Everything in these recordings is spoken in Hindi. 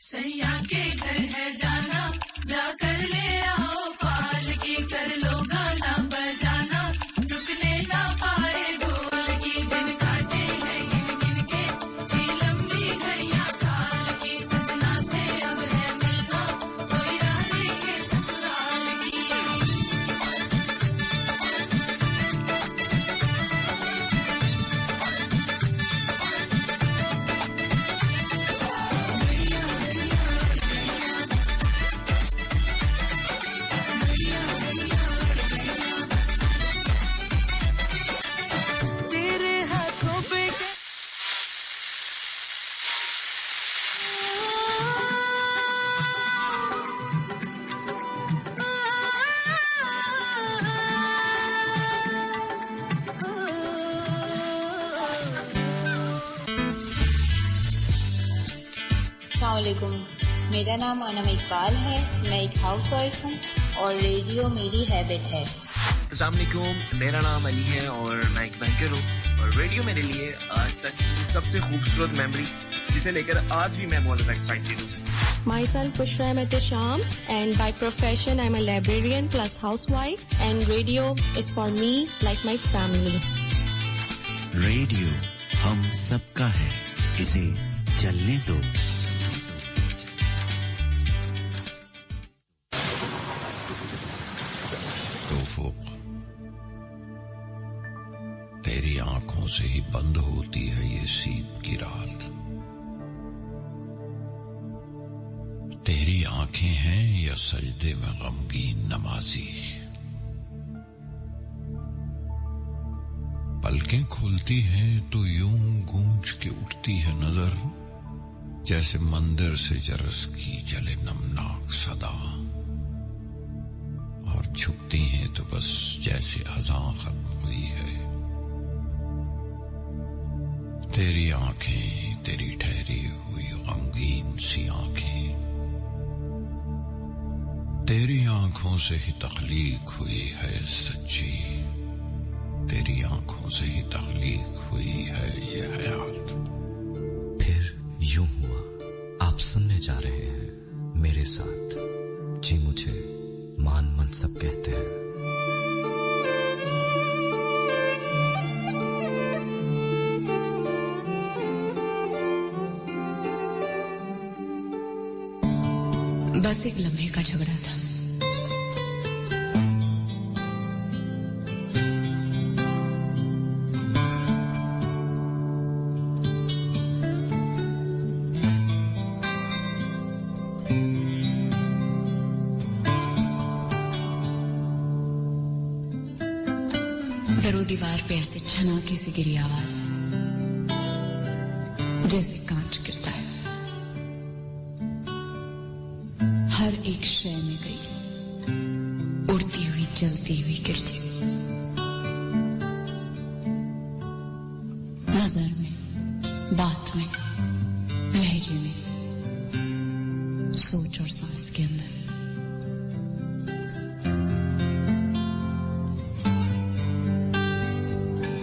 सैया के घर है जाना, जाकर ले आओ पाल की, कर लो गाना बजाना, रुकने ना पाए ढोल की, दिन काटे हैं गिन गिन के, थी लंबी घड़ियां साल की, सजना से अब है मिलना, कोई राह देखे ससुराल की। अस्सलामुअलैकुम, मेरा नाम अनम इकबाल है। मैं एक हाउसवाइफ हूँ और रेडियो मेरी हैबिट है। अस्सलामुअलैकुम, मेरा नाम अली है और मैं एक बैंकर हूँ और रेडियो मेरे लिए आज तक की सबसे खूबसूरत मेमोरी, जिसे लेकर आज भी मैं बहुत एक्साइटेड हूँ। Myself Bushra Ahmed Sham, and by profession I'm a librarian plus housewife, and radio is for me like my family. Radio हम सबका है, इसे चलने दो। तेरी आंखों से ही बंद होती है ये सीप की रात। तेरी आंखें हैं या सजदे में गमगीन नमाजी। पलकें खुलती हैं तो यूं गूंज के उठती है नजर, जैसे मंदिर से जरस की चले नमनाक सदा, और झुकती हैं तो बस जैसे अज़ां खत्म हुई है। तेरी आंखें, तेरी ठहरी हुई गमगीन सी आंखें, तेरी आंखों से ही तख्लीक हुई है सच्ची, तेरी आंखों से ही तख्लीक हुई है ये हयात। फिर यूं हुआ, आप सुनने जा रहे हैं मेरे साथ, जी मुझे मान मन सब कहते हैं। बस एक लम्हे का झगड़ा था। दरो दीवार पे ऐसे छनाके से गिरी आवाज, जैसे कांच गिरता है। हर एक शय में गई, उड़ती हुई चलती हुई गिरजी, नजर में, बात में, लहजे में, सोच और सांस के अंदर।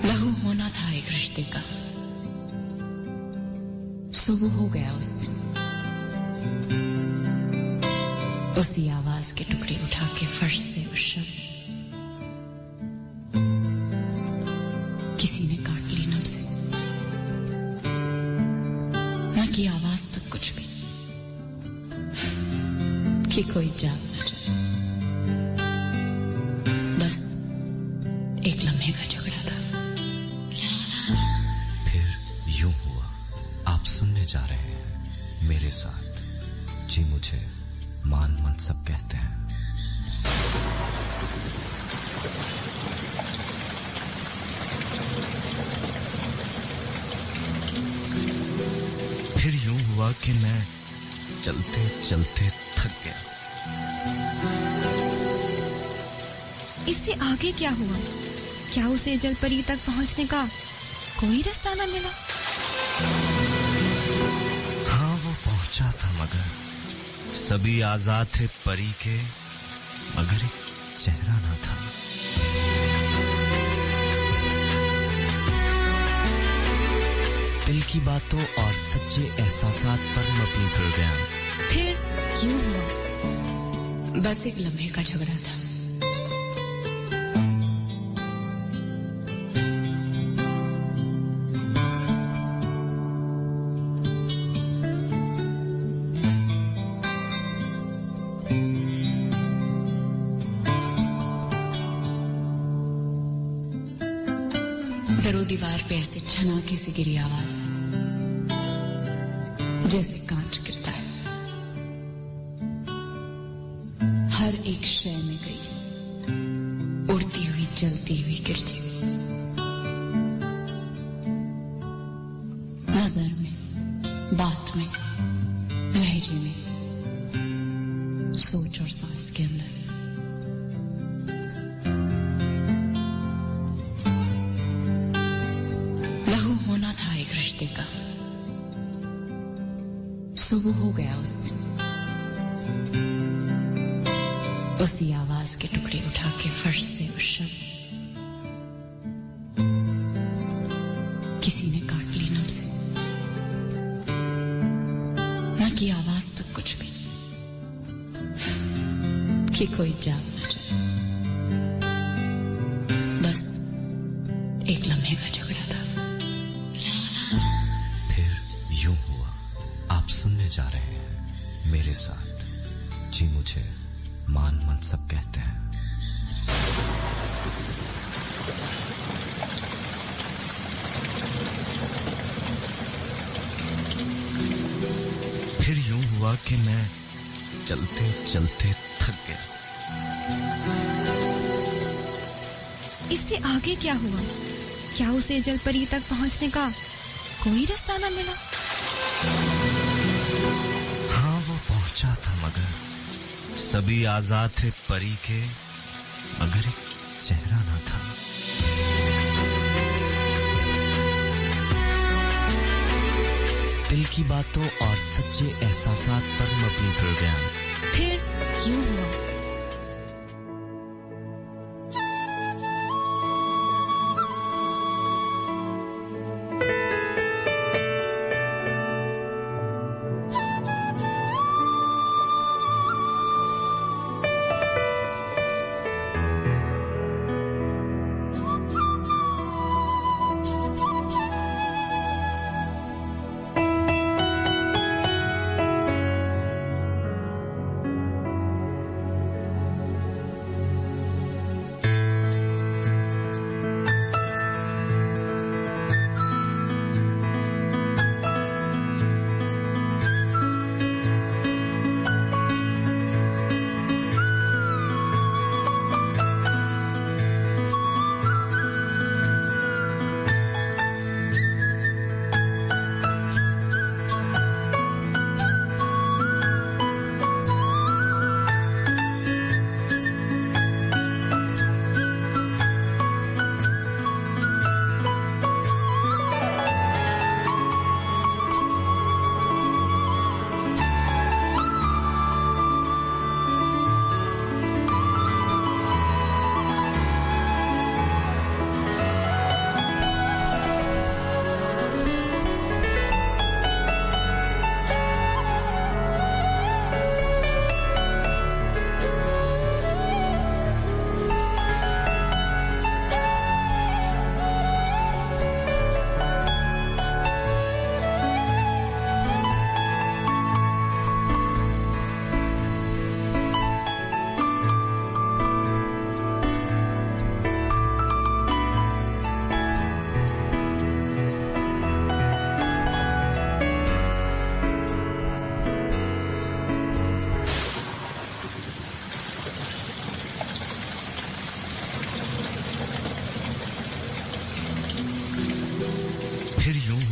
लहू होना था एक रिश्ते का। सुबह हो गया उस दिन, उसी आवाज के टुकड़े उठा के फर्श से उस शब किसी ने काट ली नम से। न की आवाज तक कुछ भी, कि कोई जाग न जाए। बस एक लम्हे का झगड़ा था। फिर यूं हुआ, आप सुनने जा रहे हैं मेरे साथ, जी मुझे मान मन सब कहते हैं। फिर यूं हुआ कि मैं चलते चलते थक गया। इससे आगे क्या हुआ? क्या उसे जलपरी तक पहुंचने का कोई रास्ता न मिला? हाँ, वो पहुंचा था, मगर सभी आजाद थे परी के, मगर एक चेहरा ना था। दिल की बातों और सच्चे एहसासात पर मबनी फिर गया। फिर क्यों हुआ? बस एक लम्हे का झगड़ा था। दरो दीवार पे ऐसे छनाके से गिरी आवाज, जैसे कांच गिरता है। हर एक शय में गई, उड़ती हुई जलती हुई गिरजी। नजर में, बात में, लहजे में, सोच और सांस के अंदर। का सुबह हो गया उस दिन। उसी आवाज के टुकड़े उठा के फर्श से उस शब्द किसी ने काट ली नम से। न की आवाज तक कुछ भी, कि कोई जाग न जाए। बस एक लम्हे का झगड़ा था। सुनने जा रहे हैं मेरे साथ, जी मुझे मान मन सब कहते हैं। फिर यूं हुआ कि मैं चलते चलते थक गया। इससे आगे क्या हुआ? क्या उसे जलपरी तक पहुंचने का कोई रास्ता न मिला? पहुंचा था मगर सभी आजाद थे परी के, मगर एक चेहरा ना था। दिल की बातों और सच्चे एहसासात पर मबनी प्रोग्राम फिर क्यों हुआ?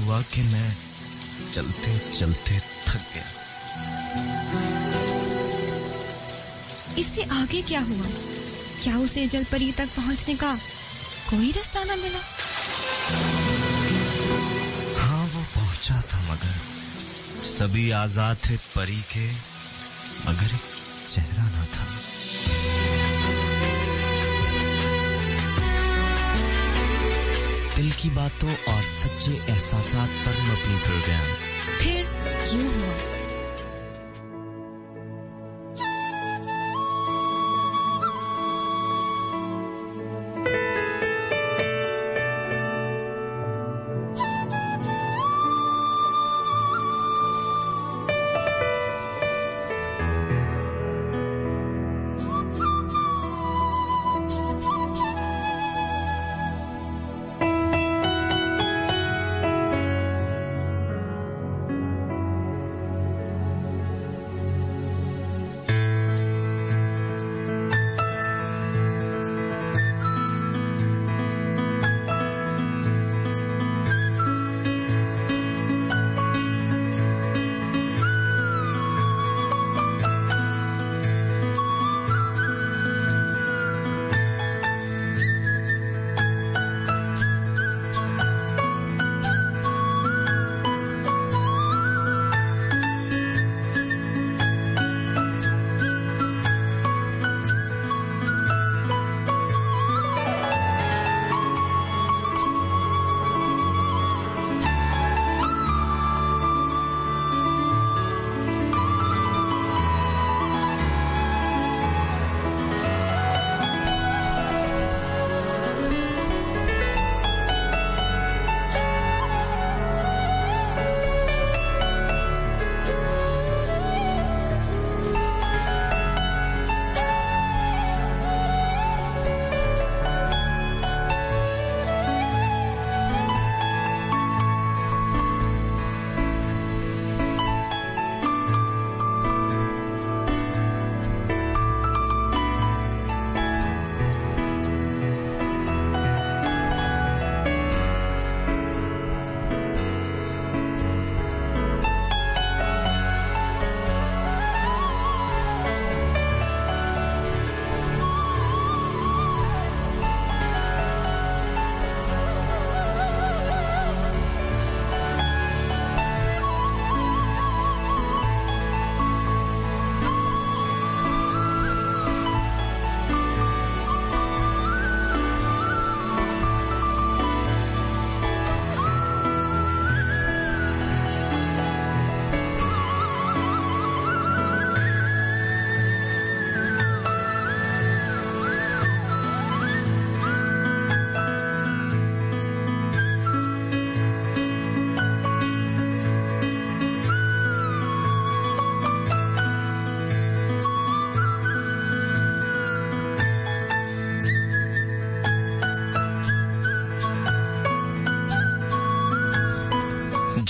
हुआ कि मैं चलते चलते थक गया। इससे आगे क्या हुआ? क्या उसे जलपरी तक पहुंचने का कोई रास्ता न मिला? हाँ, वो पहुंचा था मगर सभी आजाद थे परी के, मगर एक चेहरा ना था। दिल की बातों और सच्चे एहसासात पर मबनी प्रोग्राम फिर क्यों हुआ?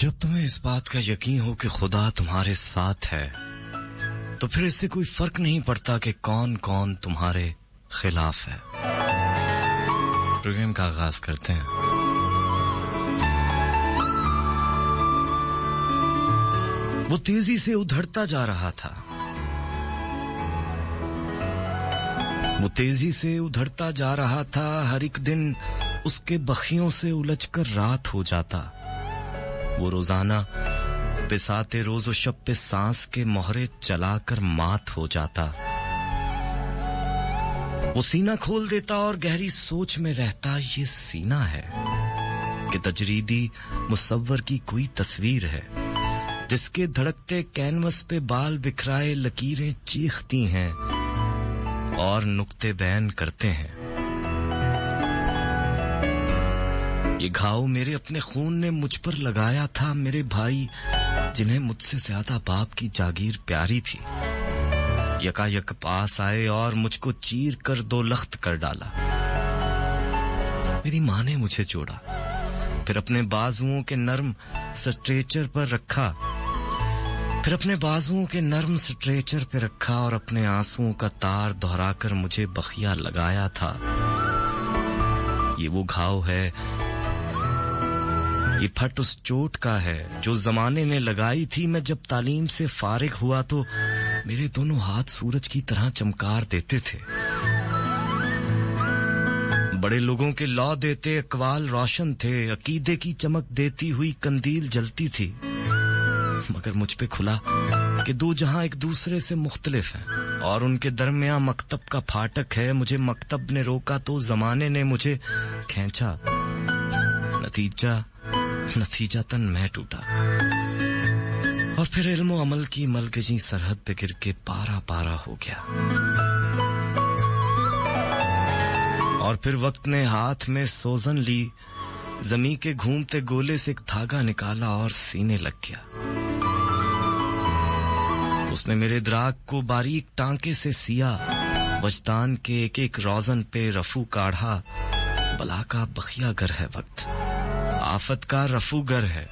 जब तुम्हें इस बात का यकीन हो कि खुदा तुम्हारे साथ है, तो फिर इससे कोई फर्क नहीं पड़ता कि कौन कौन तुम्हारे खिलाफ है। प्रोग्राम का आगाज करते हैं। वो तेजी से उधड़ता जा रहा था। वो तेजी से उधड़ता जा रहा था। हर एक दिन उसके बखियों से उलझकर रात हो जाता। वो रोजाना बिसाते रोज़ो शब पे सांस के मोहरे चलाकर मात हो जाता। वो सीना खोल देता और गहरी सोच में रहता। ये सीना है कि तजरीदी मुसव्वर की कोई तस्वीर है, जिसके धड़कते कैनवस पे बाल बिखराए लकीरें चीखती हैं और नुक्ते बयान करते हैं। ये घाव मेरे अपने खून ने मुझ पर लगाया था। मेरे भाई, जिन्हें मुझसे ज्यादा बाप की जागीर प्यारी थी, यकायक पास आए और मुझको चीर कर दो लख्त कर डाला। मेरी माँ ने मुझे जोड़ा, फिर अपने बाजुओं के नर्म स्ट्रेचर पर रखा, फिर अपने बाजुओं के नर्म स्ट्रेचर पे रखा और अपने आंसुओं का तार दोहराकर मुझे बखिया लगाया था। ये वो घाव है, ये फट उस चोट का है जो जमाने ने लगाई थी। मैं जब तालीम से फारिग हुआ तो मेरे दोनों हाथ सूरज की तरह चमकार देते थे। बड़े लोगों के लौ देते अकवाल रोशन थे, अकीदे की चमक देती हुई कंदील जलती थी। मगर मुझ पे खुला कि दो जहां एक दूसरे से मुख्तलिफ हैं और उनके दरमियां मकतब का फाटक है। मुझे मकतब ने रोका तो जमाने ने मुझे खींचा। नतीजतन मैं टूटा और फिर इल्म अमल की मलगजी सरहद पे गिर के पारा पारा हो गया। और फिर वक्त ने हाथ में सोजन ली, जमी के घूमते गोले से एक धागा निकाला और सीने लग गया। उसने मेरे द्राग को बारीक टांके से सिया, वजदान के एक एक रोजन पे रफू काढ़ा। बला का बखिया गर है वक्त, आफत का रफूगर है।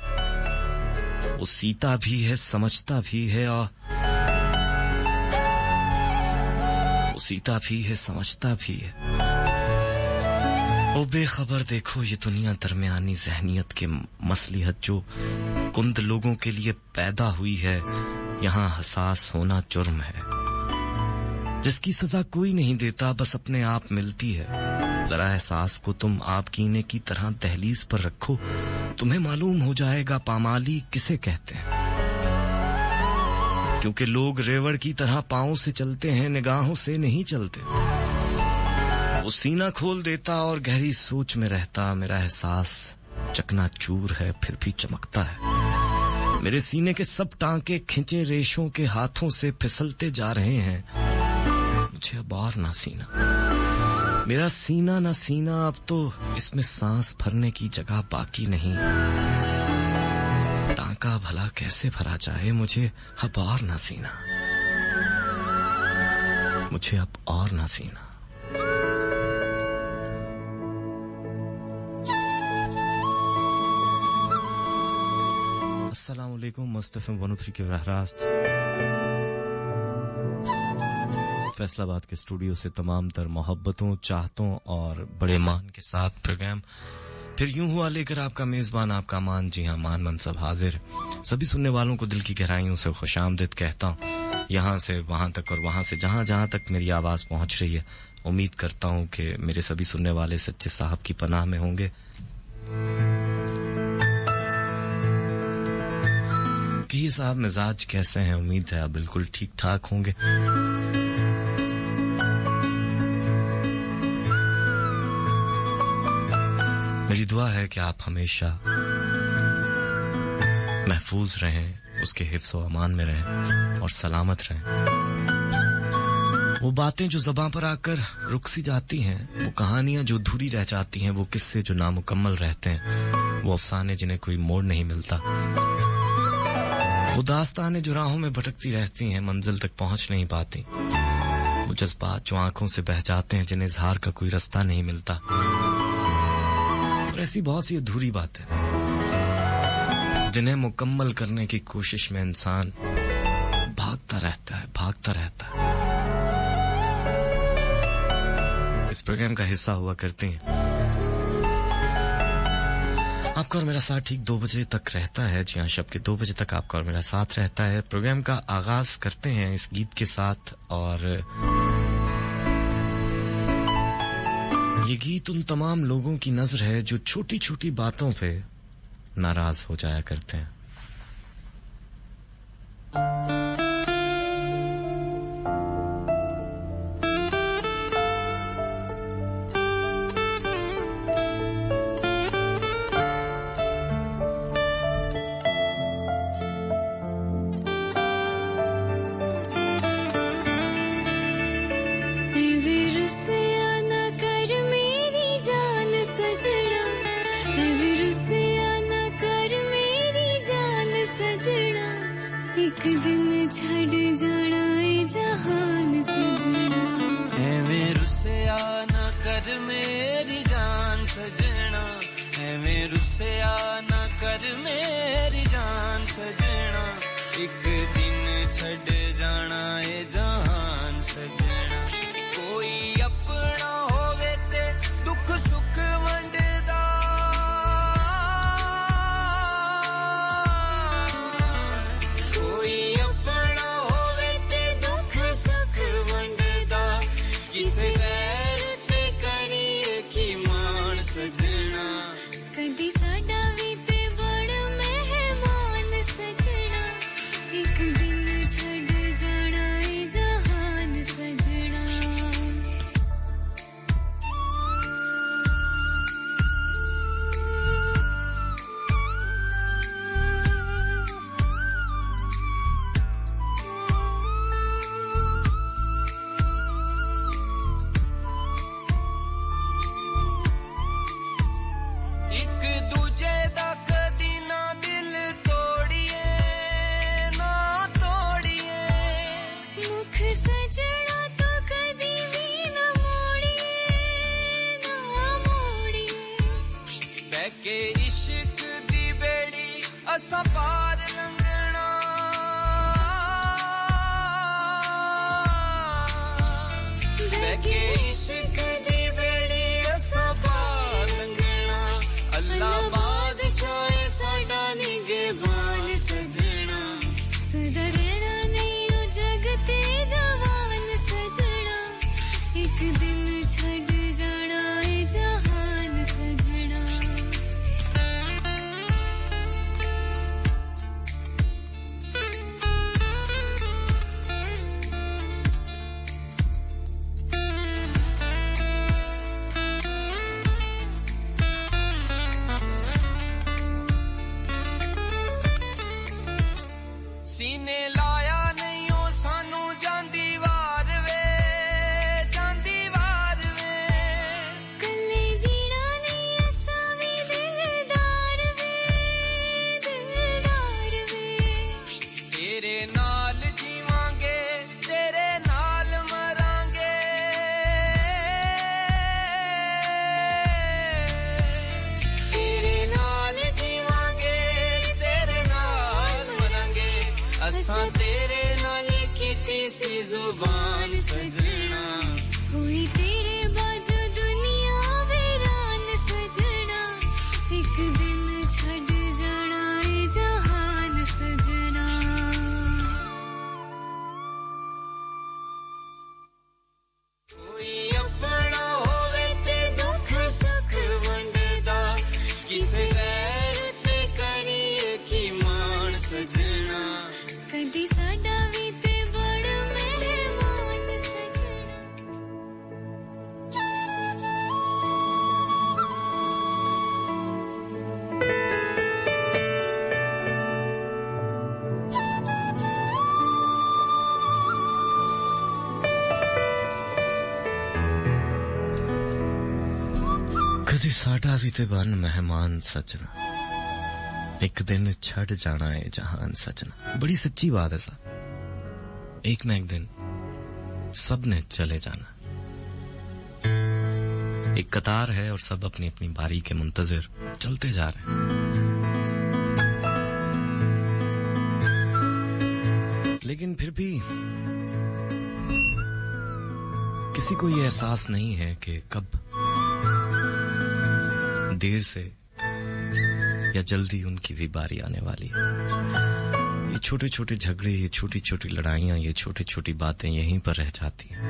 वो सीता भी है, समझता भी है, और वो सीता भी है, समझता भी है। ओ बेखबर देखो ये दुनिया दरमियानी ज़हनियत के मसलिहत जो कुंद लोगों के लिए पैदा हुई है। यहाँ हसास होना जुर्म है, जिसकी सजा कोई नहीं देता, बस अपने आप मिलती है। जरा एहसास को तुम आप कीने की तरह दहलीज पर रखो, तुम्हें मालूम हो जाएगा पामाली किसे कहते हैं। क्योंकि लोग रेवड़ की तरह पांव से चलते हैं, निगाहों से नहीं चलते। वो सीना खोल देता और गहरी सोच में रहता। मेरा एहसास चकनाचूर है फिर भी चमकता है। मेरे सीने के सब टांके खिंचे रेशों के हाथों से फिसलते जा रहे हैं। मुझे अब और ना सीना, मेरा सीना ना सीना, अब तो इसमें सांस भरने की जगह बाकी नहीं। टांका भला कैसे भरा जाए, मुझे अब और ना सीना, मुझे अब और ना सीना। अस्सलाम वालेकुम, मुस्तफा 103 के बराह फैसलाबाद के स्टूडियो से तमाम तर मोहब्बतों, चाहतों और बड़े मान के साथ प्रोग्राम फिर यूं हुआ लेकर आपका मेजबान, आपका मान। जी हाँ, मान मनसब हाजिर। सभी सुनने वालों को दिल की गहराइयों से खुशामदीद कहता हूँ। यहाँ से वहां तक और वहां से जहां जहां तक मेरी आवाज पहुंच रही है, उम्मीद करता हूँ कि मेरे सभी सुनने वाले सच्चे साहब की पनाह में होंगे। कि ये साहब मिजाज कैसे हैं? उम्मीद है आप बिल्कुल ठीक ठाक होंगे। मेरी दुआ है कि आप हमेशा महफूज रहें, उसके हिफ्ज़ व अमान में रहें और सलामत रहें। वो बातें जो ज़बां पर आकर रुक सी जाती हैं, वो कहानियां जो अधूरी रह जाती हैं, वो किस्से जो नामुकम्मल रहते हैं, वो अफसाने जिन्हें कोई मोड़ नहीं मिलता, वो दास्तानें जो राहों में भटकती रहती हैं, मंजिल तक पहुंच नहीं पाती, वो जज्बात जो आंखों से बह जाते हैं, जिन्हें इजहार का कोई रास्ता नहीं मिलता, और ऐसी बहुत सी अधूरी बातें जिन्हें मुकम्मल करने की कोशिश में इंसान भागता रहता है। इस प्रोग्राम का हिस्सा हुआ करते हैं। आपका और मेरा साथ ठीक 2 बजे तक रहता है। जी हाँ, शब के 2 बजे तक आपका और मेरा साथ रहता है। प्रोग्राम का आगाज करते हैं इस गीत के साथ, और ये गीत उन तमाम लोगों की नजर है जो छोटी छोटी बातों पे नाराज हो जाया करते हैं। साडा भी ते बन मेहमान सजना, एक दिन छड़ जाना है जहान सजना। बड़ी सच्ची बात है साहब, एक ना एक दिन सब ने चले जाना। एक कतार है और सब अपनी अपनी बारी के मुंतजिर चलते जा रहे हैं। लेकिन फिर भी किसी को ये एहसास नहीं है कि कब देर से या जल्दी उनकी भी बारी आने वाली है। ये छोटे छोटे झगड़े, ये छोटी छोटी लड़ाइयां, ये छोटी छोटी बातें यहीं पर रह जाती हैं।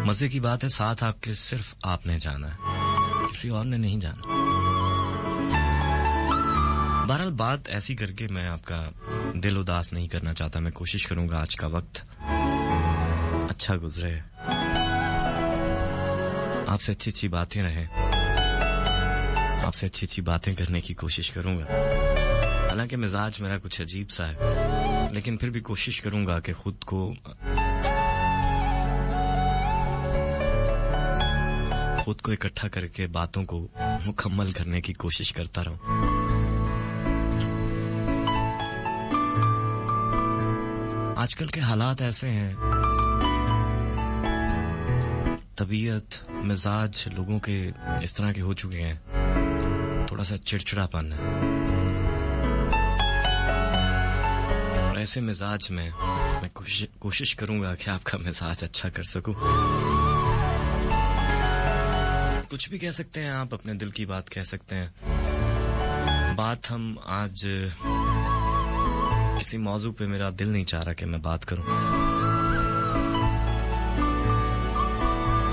मजे की बात है, साथ आपके सिर्फ आपने जाना है, किसी और ने नहीं जाना। बहरहाल बात ऐसी करके मैं आपका दिल उदास नहीं करना चाहता। मैं कोशिश करूंगा आज का वक्त अच्छा गुजरे, आपसे अच्छी अच्छी बातें रहें, आपसे अच्छी अच्छी बातें करने की कोशिश करूंगा। हालांकि मिजाज मेरा कुछ अजीब सा है, लेकिन फिर भी कोशिश करूंगा कि खुद को इकट्ठा करके बातों को मुकम्मल करने की कोशिश करता रहूं। आजकल के हालात ऐसे हैं, तबीयत मिजाज लोगों के इस तरह के हो चुके हैं, थोड़ा सा चिड़चिड़ापन है। और ऐसे मिजाज में मैं कोशिश करूंगा कि आपका मिजाज अच्छा कर सकूं। कुछ भी कह सकते हैं आप, अपने दिल की बात कह सकते हैं। बात हम आज किसी मौजू पे मेरा दिल नहीं चाह रहा कि मैं बात करूं,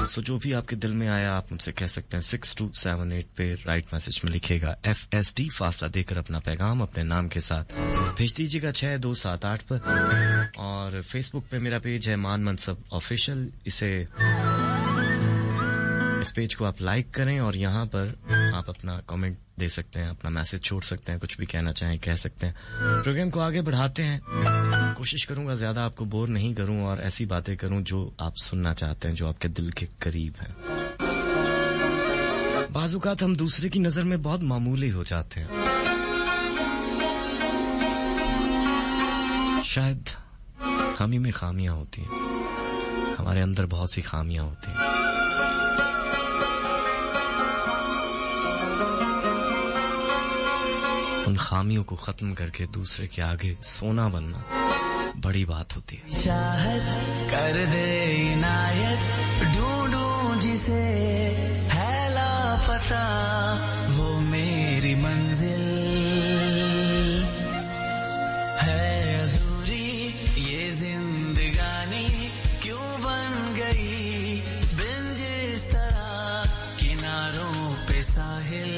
सो जो भी आपके दिल में आया आप मुझसे कह सकते हैं। 6278 पे राइट मैसेज में लिखेगा FSD फासला देकर अपना पैगाम अपने नाम के साथ भेज दीजिएगा 6278 पर। और फेसबुक पे मेरा पेज है मान मनसब ऑफिशियल, इस पेज को आप लाइक करें और यहाँ पर आप अपना कमेंट दे सकते हैं, अपना मैसेज छोड़ सकते हैं, कुछ भी कहना चाहें कह सकते हैं। प्रोग्राम को आगे बढ़ाते हैं, कोशिश करूंगा ज्यादा आपको बोर नहीं करूं और ऐसी बातें करूं जो आप सुनना चाहते हैं, जो आपके दिल के करीब हैं। बाज़-औक़ात हम दूसरे की नजर में बहुत मामूली हो जाते हैं, शायद हम ही में खामियां होती हैं, हमारे अंदर बहुत सी खामियां होती हैं। उन खामियों को खत्म करके दूसरे के आगे सोना बनना बड़ी बात होती है। चाहत कर दे इनायत, ढूंढूं जिसे है लापता वो मेरी मंजिल है। अधूरी ये जिंदगानी क्यों बन गई बिन जिस तरह किनारों पे साहिल।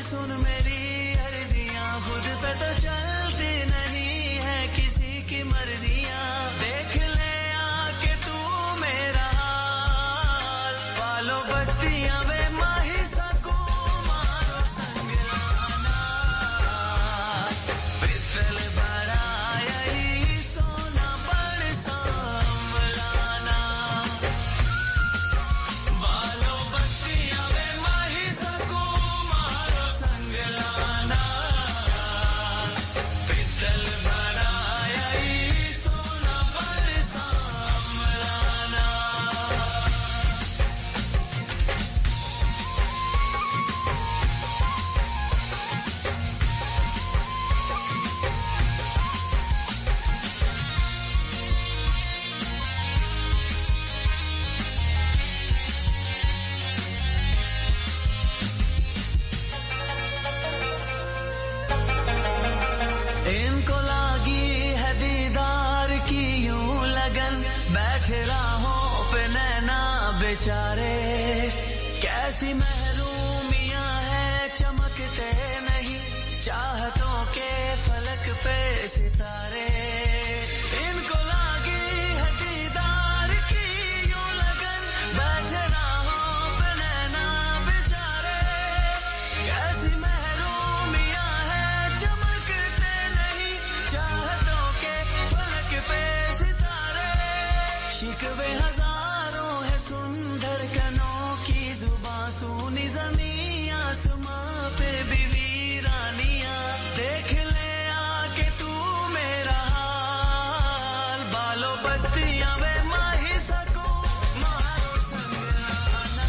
सुन मेरी अर्जियां, खुद पे तो चलती नहीं है किसी की मर्जियां। देख ले आके तू मेरा हाल, पालो बत्तियां वे माही सकूं मारो संग लाना। पितल बड़ा यही सोना बड़ संभलाना, पालो बत्तियां वे माही सकूं बेचारे। कैसी महरूमियां हैं चमकते नहीं चाहतों के फलक पे सितारे। इनको लागी है दीदार की यूं लगन, बैठे राहों पे नैना बेचारे। कैसी महरूमियां हैं चमकते नहीं चाहतों के फलक पे सितारे। शिकवे हजारों है सुंदर कनों की जुबां, सुनी ज़मीं आसमां पे भी वीरानियां। देख ले आके तू मेरा हाल, बालों बत्तियां वे माही सकूं मारो संग लाना।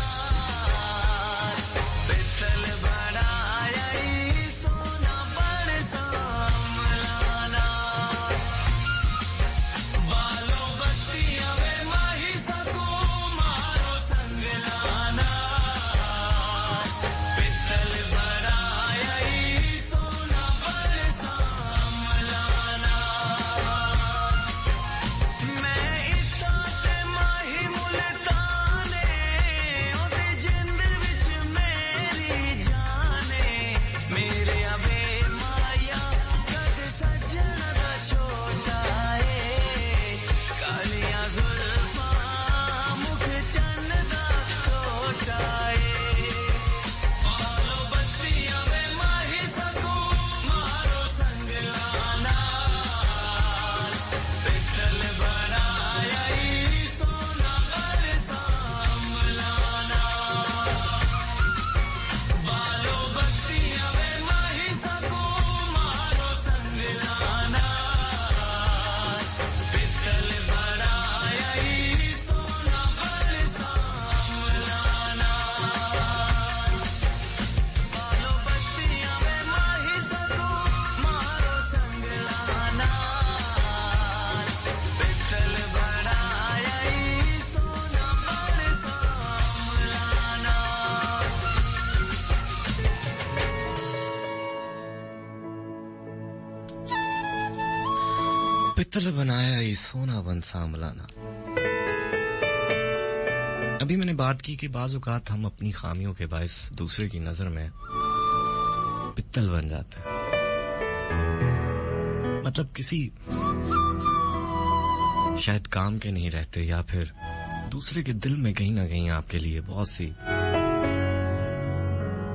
पित्तल बनाया ही सोना बन सांभलाना। अभी मैंने बात की कि बाज़ औक़ात हम अपनी खामियों के बायस दूसरे की नजर में पित्तल बन जाते हैं। मतलब किसी शायद काम के नहीं रहते, या फिर दूसरे के दिल में कहीं ना कहीं आपके लिए बहुत सी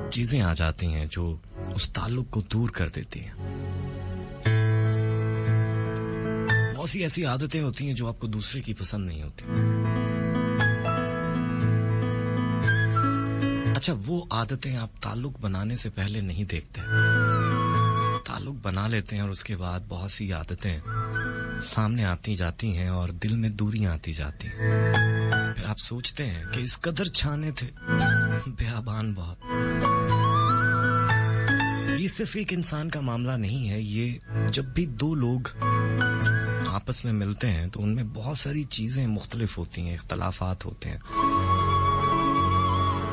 चीजें आ जाती हैं जो उस ताल्लुक को दूर कर देती हैं। बहुत सी ऐसी आदतें होती हैं जो आपको दूसरे की पसंद नहीं होती। अच्छा, वो आदतें आप ताल्लुक बनाने से पहले नहीं देखते, ताल्लुक बना लेते हैं और उसके बाद बहुत सी आदतें सामने आती जाती हैं और दिल में दूरियां आती जाती हैं। फिर आप सोचते हैं कि इस कदर छाने थे बेआबान बहुत। ये सिर्फ एक इंसान का मामला नहीं है, ये जब भी दो लोग आपस में मिलते हैं तो उनमें बहुत सारी चीजें मुख्तलिफ होती हैं, इख्तलाफात होते हैं,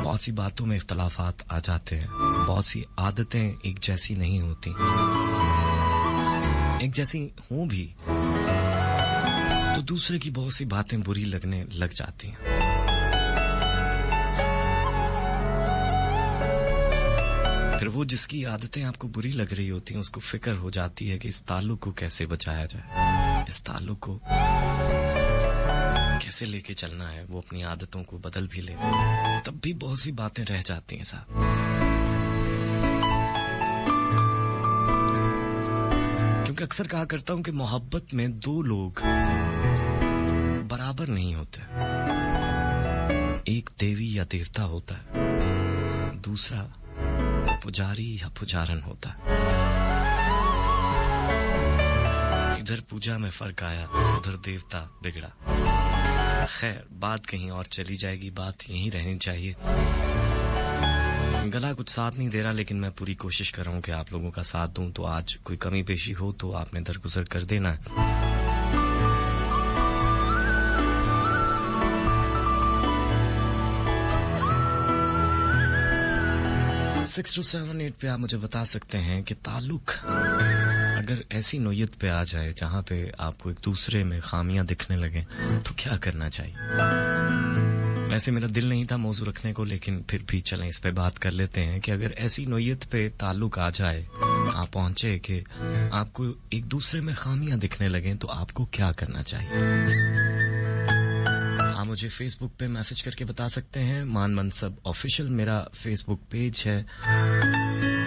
बहुत सी बातों में इख्तलाफात आ जाते हैं, बहुत सी आदतें एक जैसी नहीं होती, एक जैसी हों भी तो दूसरे की बहुत सी बातें बुरी लगने लग जाती हैं। फिर वो जिसकी आदतें आपको बुरी लग रही होती हैं उसको फिक्र हो जाती है कि इस ताल्लुक को कैसे बचाया जाए, इस ताल्लुक को कैसे लेके चलना है। वो अपनी आदतों को बदल भी ले, तब भी बहुत सी बातें रह जाती हैं साहब। क्योंकि अक्सर कहा करता हूं कि मोहब्बत में दो लोग बराबर नहीं होते। एक देवी या देवता होता है, दूसरा पुजारी या पुजारन होता है। इधर पूजा में फर्क आया, उधर देवता बिगड़ा। खैर, बात कहीं और चली जाएगी, बात यहीं रहनी चाहिए। गला कुछ साथ नहीं दे रहा, लेकिन मैं पूरी कोशिश कर रहा हूं कि आप लोगों का साथ दूं। तो आज कोई कमी पेशी हो तो आपने दरगुजर कर देना है। 6278 पे आप मुझे बता सकते हैं कि ताल्लुक अगर ऐसी नोयत पे आ जाए जहां पे आपको एक दूसरे में खामियां दिखने लगे तो क्या करना चाहिए। वैसे मेरा दिल नहीं था मौजू रखने को, लेकिन फिर भी चलें इस पे बात कर लेते हैं कि अगर ऐसी नोयत पे ताल्लुक आ जाए, आप पहुंचे कि आपको एक दूसरे में खामियां दिखने लगे तो आपको क्या करना चाहिए। आप मुझे फेसबुक पे मैसेज करके बता सकते हैं। मान मनसब ऑफिशियल मेरा फेसबुक पेज है।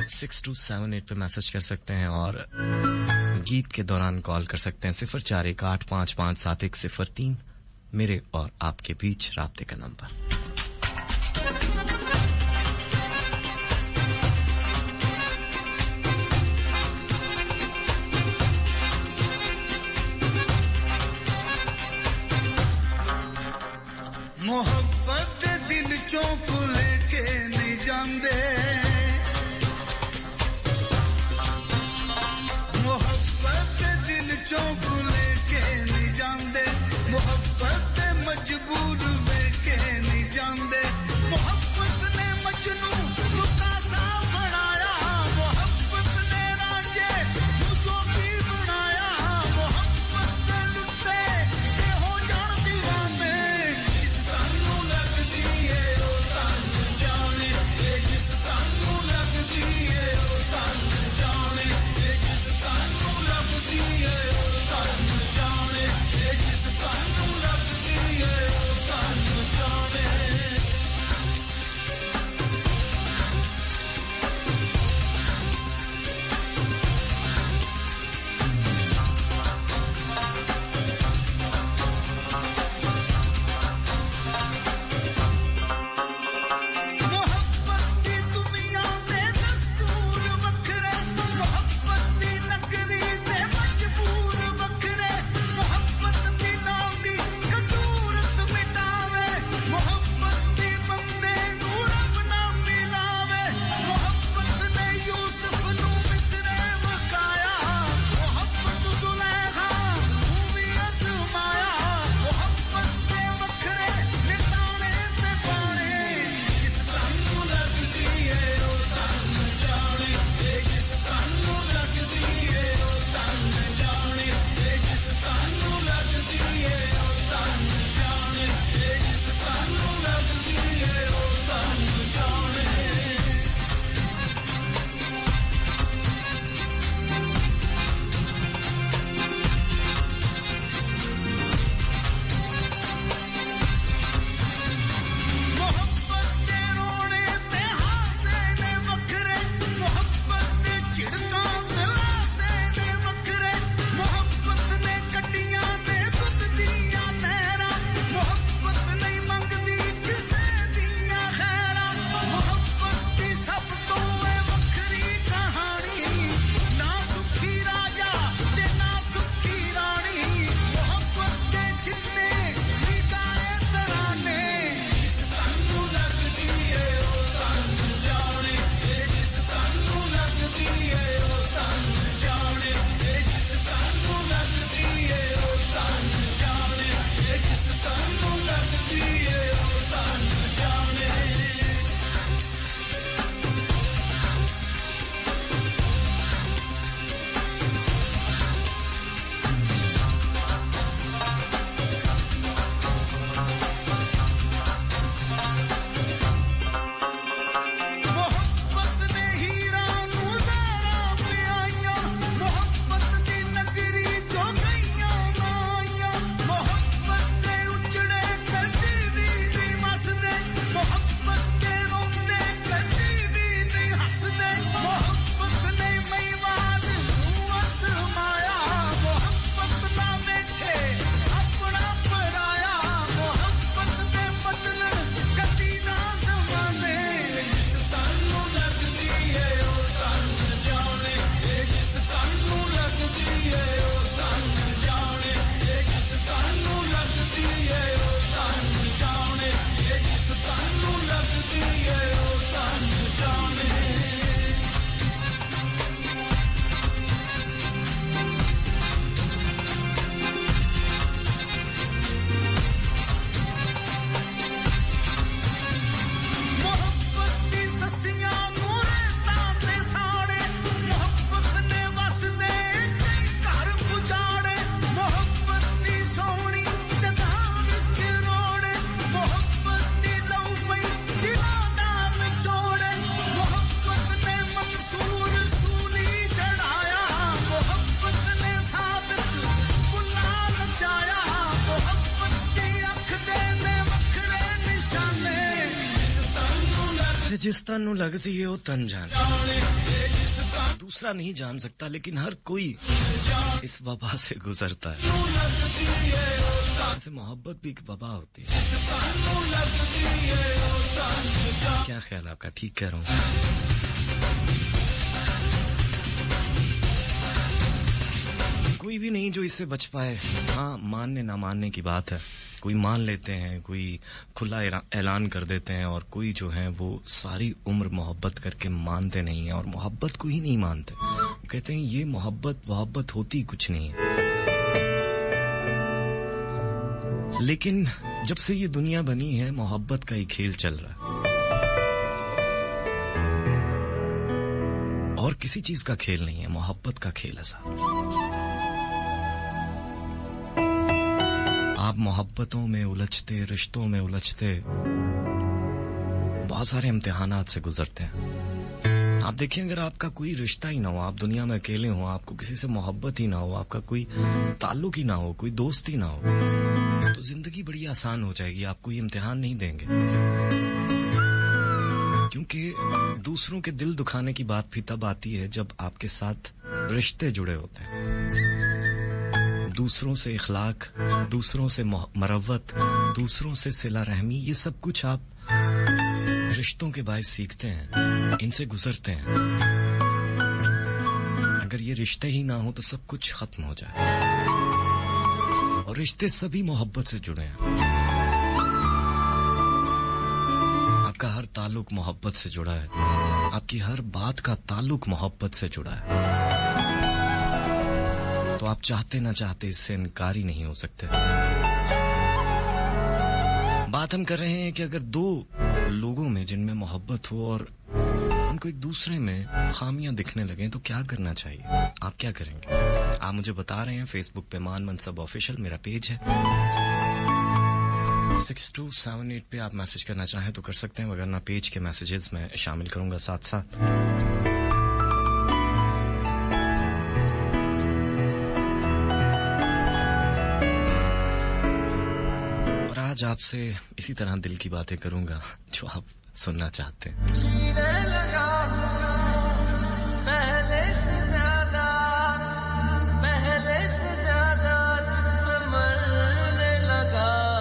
6278 पे मैसेज कर सकते हैं और गीत के दौरान कॉल कर सकते हैं। 0418557103 मेरे और आपके बीच राब्ते का नंबर। मोहब्बत दिल चौक लेके नहीं जांदे, मोहब्बत दिल चौक लेके नहीं जांदे, मोहब्बत मजबूर लेके नहीं जांदे। मोहब्बत ने मजनू को कासा बनाया, मोहब्बत ने रांझे मुझो भी बनाया, मोहब्बत लुटे ते हो जान दीवाने। जिस तन नु लगती है वो तन जाने, दूसरा नहीं जान सकता, लेकिन हर कोई इस वबा से गुजरता है। ऐसे मोहब्बत भी एक वबा होती है। क्या ख्याल आपका? ठीक कह रहा हूँ? कोई भी नहीं जो इससे बच पाए। हाँ, मानने ना मानने की बात है। कोई मान लेते हैं, कोई खुला ऐलान कर देते हैं, और कोई जो है वो सारी उम्र मोहब्बत करके मानते नहीं है और मोहब्बत को ही नहीं मानते। कहते हैं ये मोहब्बत होती कुछ नहीं है। लेकिन जब से ये दुनिया बनी है, मोहब्बत का ही खेल चल रहा है, और किसी चीज का खेल नहीं है, मोहब्बत का खेल है साहब। आप मोहब्बतों में उलझते, रिश्तों में उलझते बहुत सारे इम्तिहानात से गुजरते हैं। आप देखिए, अगर आपका कोई रिश्ता ही ना हो, आप दुनिया में अकेले हो, आपको किसी से मोहब्बत ही ना हो, आपका कोई ताल्लुक ही ना हो, कोई दोस्त ही ना हो, तो जिंदगी बड़ी आसान हो जाएगी। आप कोई इम्तिहान नहीं देंगे, क्योंकि दूसरों के दिल दुखाने की बात भी तब आती है जब आपके साथ रिश्ते जुड़े होते हैं। दूसरों से इखलाक, दूसरों से मरवत, दूसरों से सिला रहमी, ये सब कुछ आप रिश्तों के बायस सीखते हैं, इनसे गुजरते हैं। अगर ये रिश्ते ही ना हो तो सब कुछ खत्म हो जाए, और रिश्ते सभी मोहब्बत से जुड़े हैं। आपका हर ताल्लुक मोहब्बत से जुड़ा है, आपकी हर बात का ताल्लुक मोहब्बत से जुड़ा है, तो आप चाहते ना चाहते इससे इनकार ही नहीं हो सकते। बात हम कर रहे हैं कि अगर दो लोगों में जिनमें मोहब्बत हो और उनको एक दूसरे में खामियां दिखने लगे तो क्या करना चाहिए? आप क्या करेंगे? आप मुझे बता रहे हैं। फेसबुक पे मान मनसब ऑफिशियल मेरा पेज है। 6278 पे आप मैसेज करना चाहें तो कर सकते हैं, वरना पेज के मैसेजेस में शामिल करूंगा साथ साथ। आज आपसे इसी तरह दिल की बातें करूंगा जो आप सुनना चाहते हैं।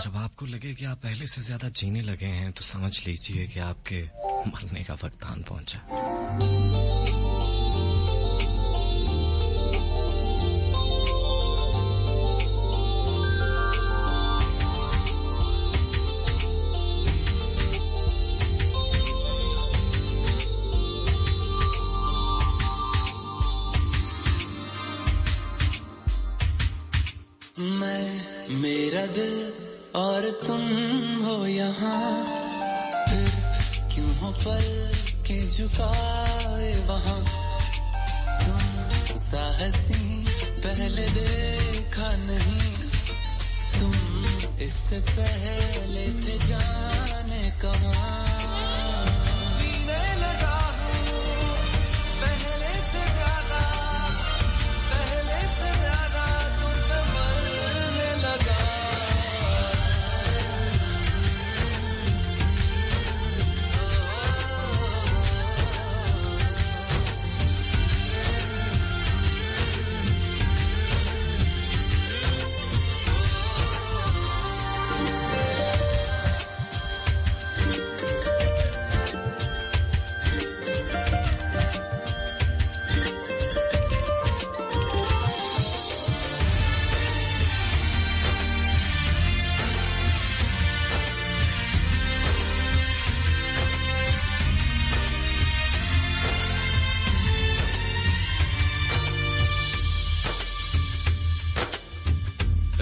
जब आपको लगे कि आप पहले से ज्यादा जीने लगे हैं तो समझ लीजिए कि आपके मरने का वक्त आन पहुंचा। मैं, मेरा दिल और तुम हो यहाँ, फिर क्यों हो पल के झुकाए वहाँ। तुम साहसी पहले देखा नहीं, तुम इससे पहले थे जाने कहाँ। जीने लगा हूँ पहले से ज्यादा, पहले से ज्यादा तुमसे मरने लगा।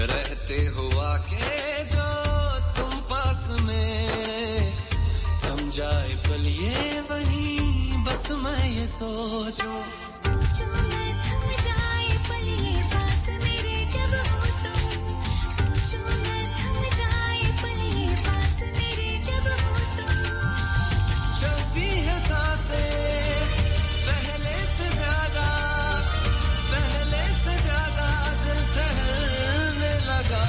रहते हुआ के जो तुम पास में, थम जाए पल ये वही बस मैं ये सोचूं। सोचो मैं थम जाए पल ये पास मेरे जब हो तुम। सोचो मैं थम जाए पल ये पास मेरे जब हो तुम। चलती है सांसें पहले से ज्यादा, पहले से ज्यादा दिल ठहरने लगा।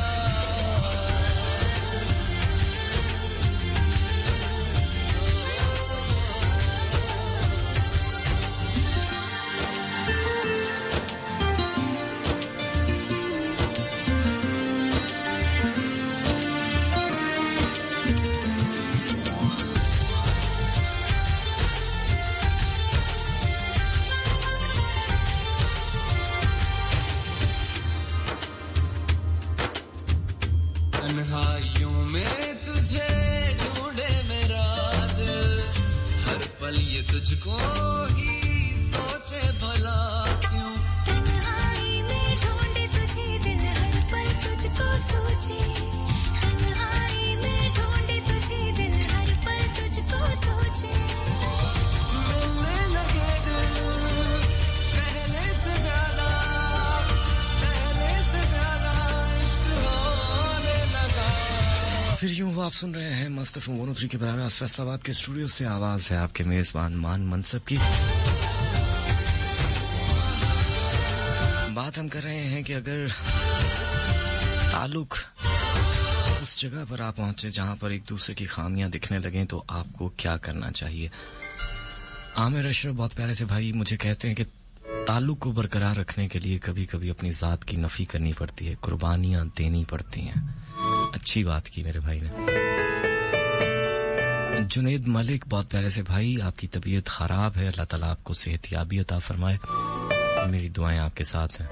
तुझको ही सोचे भला क्यों तन्हाई में ढूंढे तुझे दिल हर पल तुझको सोचे तन्हाई में ढूंढे तुझे दिल हर पल तुझको सोचे मिलने लगे दिल पहले से ज्यादा इश्क होने लगा। फिर यूं आप सुन रहे हैं मस्त एफएम 103 के बराबर फैसलाबाद के स्टूडियो से आवाज है आपके मेजबान मान मनसब की। बात हम कर रहे हैं कि अगर ताल्लुक उस जगह पर आप पहुंचे जहां पर एक दूसरे की खामियां दिखने लगें तो आपको क्या करना चाहिए। आमिर अशरफ बहुत प्यारे से भाई मुझे कहते हैं कि ताल्लुक को बरकरार रखने के लिए कभी कभी अपनी जात की नफी करनी पड़ती है, कुर्बानियां देनी पड़ती हैं। अच्छी बात की मेरे भाई ने। जुनेद मलिक बहुत प्यारे से भाई आपकी तबीयत खराब है, अल्लाह ताला आपको सेहतयाबी अता फरमाए, मेरी दुआएं आपके साथ हैं।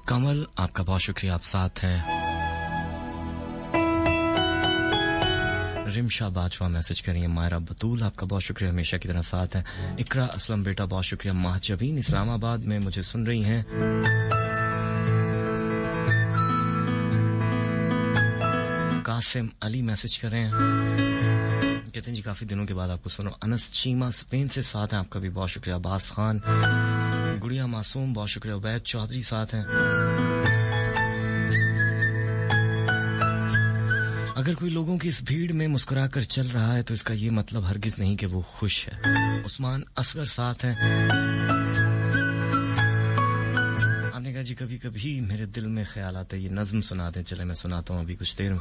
कमल आपका बहुत शुक्रिया, आप साथ हैं। रिमशा बाजवा मैसेज करेंगे। मायरा बतूल आपका बहुत शुक्रिया, हमेशा की तरह साथ हैं। इकरा असलम बेटा बहुत शुक्रिया। महजबीन इस्लामाबाद में मुझे सुन रही हैं। कासिम अली मैसेज कर रहे हैं, कहते हैं जी काफी दिनों के बाद आपको सुनो। अनस चीमा स्पेन से साथ हैं, आपका भी बहुत शुक्रिया। अब्बास खान, गुड़िया मासूम बहुत शुक्रिया। उबैद चौधरी साथ हैं। अगर कोई लोगों की इस भीड़ में मुस्कुराकर चल रहा है तो इसका ये मतलब हरगिज नहीं कि वो खुश है। उस्मान असगर साथ हैं। आपने कहा जी कभी कभी मेरे दिल में ख्याल आता है ये नज्म सुना दें, चले मैं सुनाता हूँ अभी कुछ देर में।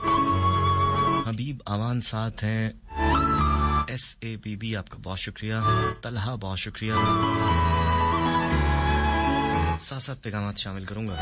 हबीब अवान साथ हैं। SABB आपका बहुत शुक्रिया। तलहा बहुत शुक्रिया। साथ साथ पैगामात शामिल करूंगा।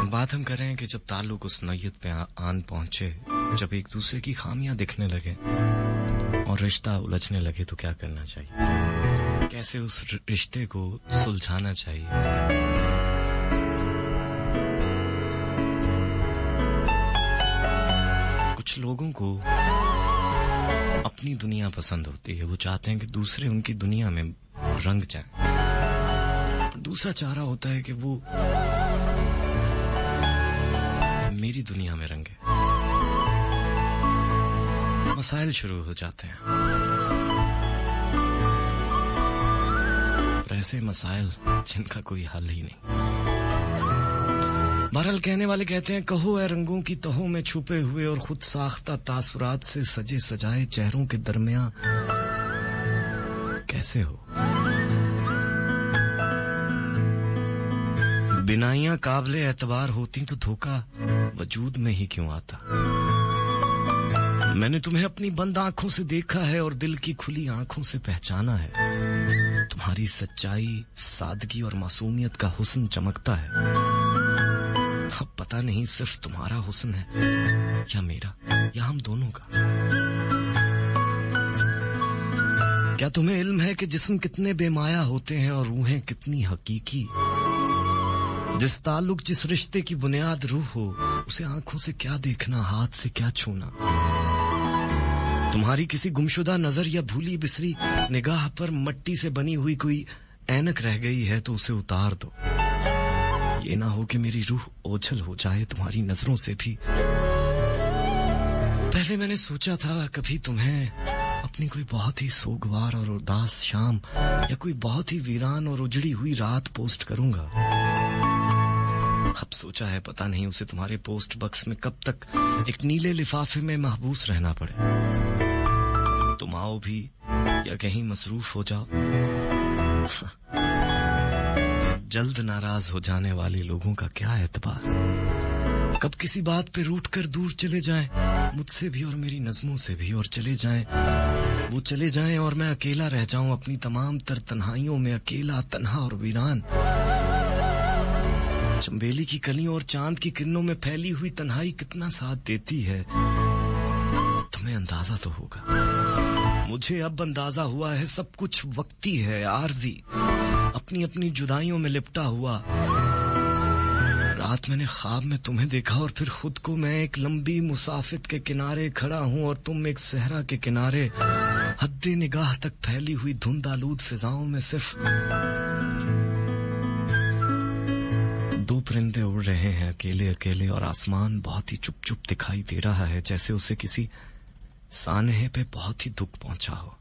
बात हम कर रहे हैं कि जब ताल्लुक उस नय्यत पे आन पहुंचे, जब एक दूसरे की खामियां दिखने लगे और रिश्ता उलझने लगे तो क्या करना चाहिए, कैसे उस रिश्ते को सुलझाना चाहिए। कुछ लोगों को अपनी दुनिया पसंद होती है, वो चाहते हैं कि दूसरे उनकी दुनिया में रंग जाए। दूसरा चाह रहा होता है कि वो मेरी दुनिया में रंगे। मसाइल शुरू हो जाते हैं। ऐसे मसाइल जिनका कोई हल ही नहीं। बहरहाल कहने वाले कहते हैं, कहो है रंगों की तहों में छुपे हुए और खुद साख्ता तासुरात से सजे सजाए चेहरों के दरमियां कैसे हो। बिनाइयां काबिले एतबार होती तो धोखा वजूद में ही क्यों आता। मैंने तुम्हें अपनी बंद आंखों से देखा है और दिल की खुली आंखों से पहचाना है। तुम्हारी सच्चाई, सादगी और मासूमियत का हुस्न चमकता है। अब पता नहीं सिर्फ तुम्हारा हुस्न है या मेरा या हम दोनों का। क्या तुम्हें इल्म है कि जिस्म कितने बेमाया होते हैं और रूहें कितनी हकीकी। जिस ताल्लुक, जिस रिश्ते की बुनियाद रूह हो, उसे आंखों से क्या देखना, हाथ से क्या छूना। तुम्हारी किसी गुमशुदा नजर या भूली बिसरी निगाह पर मट्टी से बनी हुई कोई ऐनक रह गई है तो उसे उतार दो। ये ना हो कि मेरी रूह ओझल हो जाए तुम्हारी नजरों से भी। पहले मैंने सोचा था कभी तुम्हें अपनी कोई बहुत ही सोगवार और उदास शाम या कोई बहुत ही वीरान और उजड़ी हुई रात पोस्ट करूंगा। अब सोचा है पता नहीं उसे तुम्हारे पोस्ट बक्स में कब तक एक नीले लिफाफे में महबूस रहना पड़े। तुम आओ भी या कहीं मसरूफ हो जाओ। जल्द नाराज हो जाने वाले लोगों का क्या एतबार। कब किसी बात पे रूठ कर दूर चले जाएं, मुझसे भी और मेरी नज़मों से भी, और चले जाएं, वो चले जाएं और मैं अकेला रह जाऊं अपनी तमाम तर तन्हाइयों में, अकेला, तन्हा और वीरान। चंबेली की कलियों और चांद की किरणों में फैली हुई तन्हाई कितना साथ देती है, तुम्हें अंदाजा तो होगा। मुझे अब अंदाजा हुआ है सब कुछ वक्ती है, आर्जी, अपनी अपनी जुदाइयों में लिपटा हुआ। रात मैंने ख्वाब में तुम्हें देखा और फिर खुद को मैं एक लंबी मुसाफिर के किनारे खड़ा हूं और तुम एक सहरा के किनारे, हद्दे निगाह तक फैली हुई धुंध आलूद फिजाओं में सिर्फ दो परिंदे उड़ रहे हैं अकेले अकेले, और आसमान बहुत ही चुप चुप दिखाई दे रहा है, जैसे उसे किसी सानहे पे बहुत ही दुख पहुंचा हो।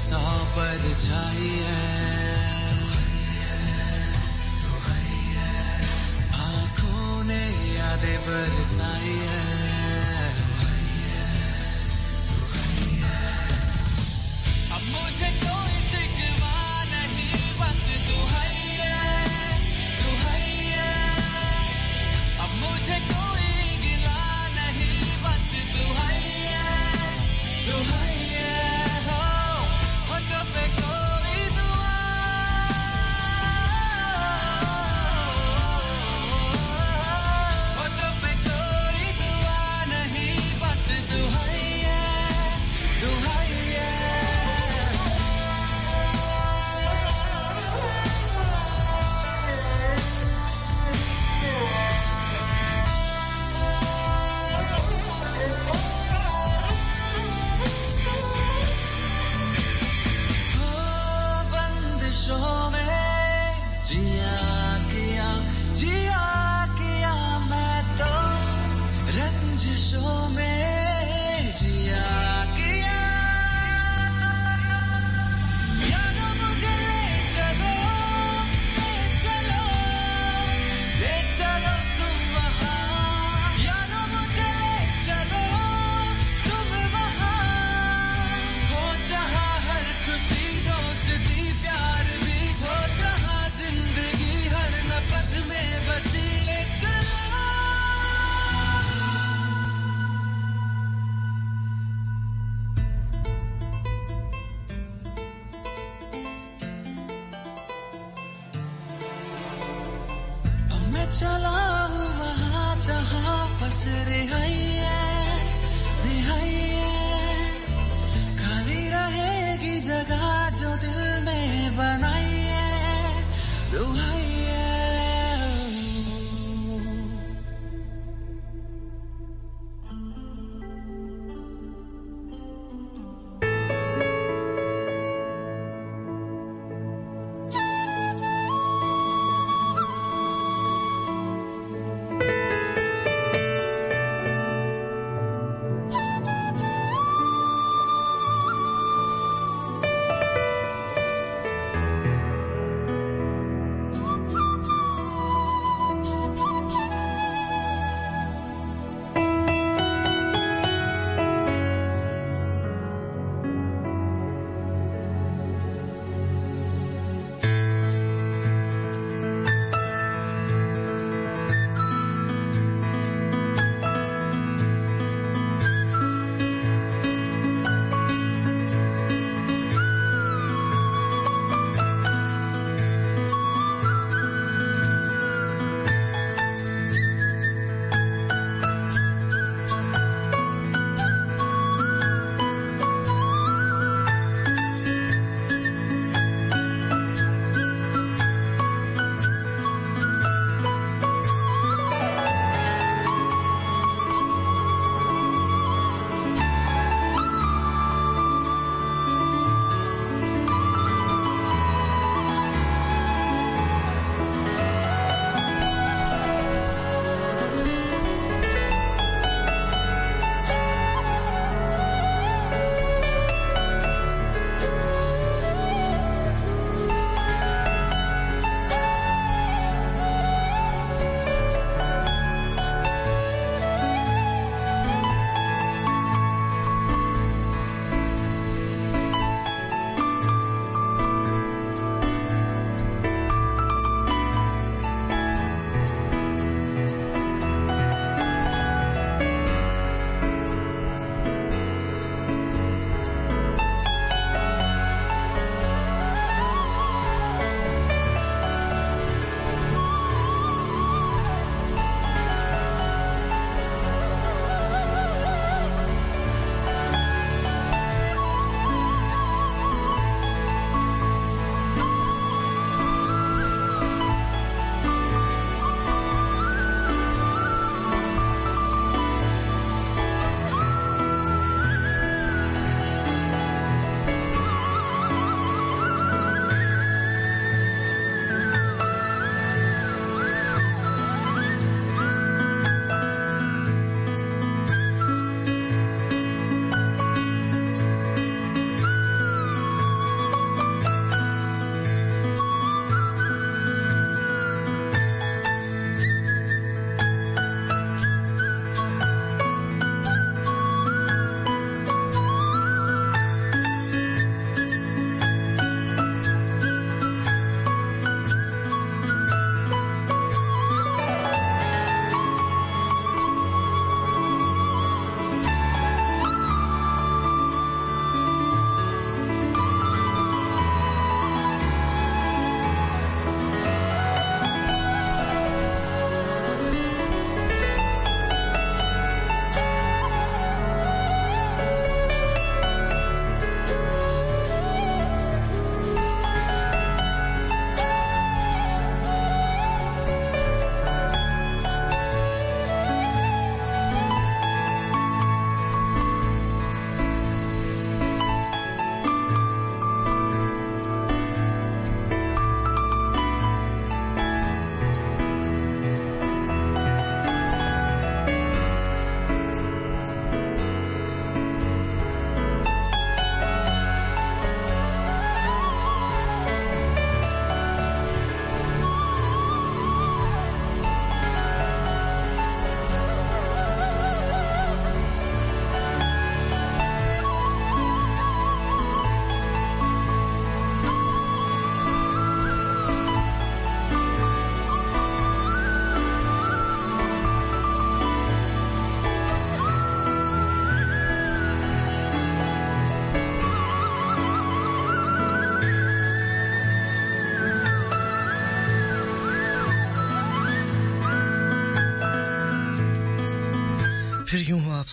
Oh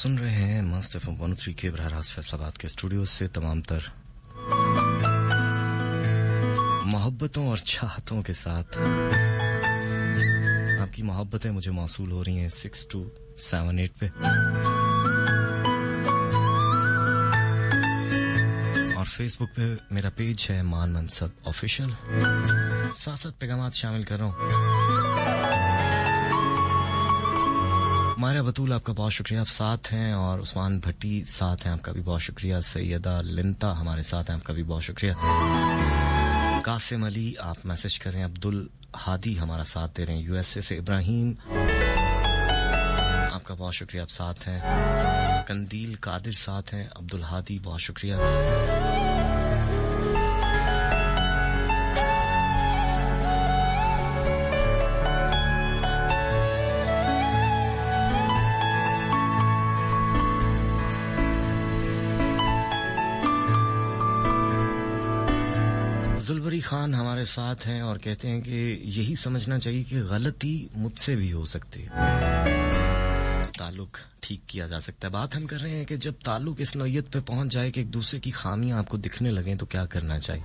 सुन रहे हैं मस्त एफएम 103 के बराह रास्त फैसलाबाद के स्टूडियो से तमाम तर मोहब्बतों और चाहतों के साथ आपकी मोहब्बतें मुझे मौसूल हो रही हैं 6278 पे और फेसबुक पे मेरा पेज है मान मनसब ऑफिशियल साथ पैगामात शामिल कर रहा हूँ। मारिया बतूल आपका बहुत शुक्रिया, आप साथ हैं, और उस्मान भट्टी साथ हैं, आपका भी बहुत शुक्रिया। सैयदा लिंता हमारे साथ हैं, आपका भी बहुत शुक्रिया। कासिम अली आप मैसेज कर रहे हैं, अब्दुल हादी हमारा साथ दे रहे हैं यूएसए से। इब्राहिम आपका बहुत शुक्रिया, आप साथ हैं। कंदील कादिर साथ हैं, अब्दुल हादी बहुत शुक्रिया। जुलबरी खान हमारे साथ हैं और कहते हैं कि यही समझना चाहिए कि गलती मुझसे भी हो सकती है, ताल्लुक ठीक किया जा सकता है। बात हम कर रहे हैं कि जब ताल्लुक इस नौयत पे पहुंच जाए कि एक दूसरे की खामियां आपको दिखने लगें तो क्या करना चाहिए।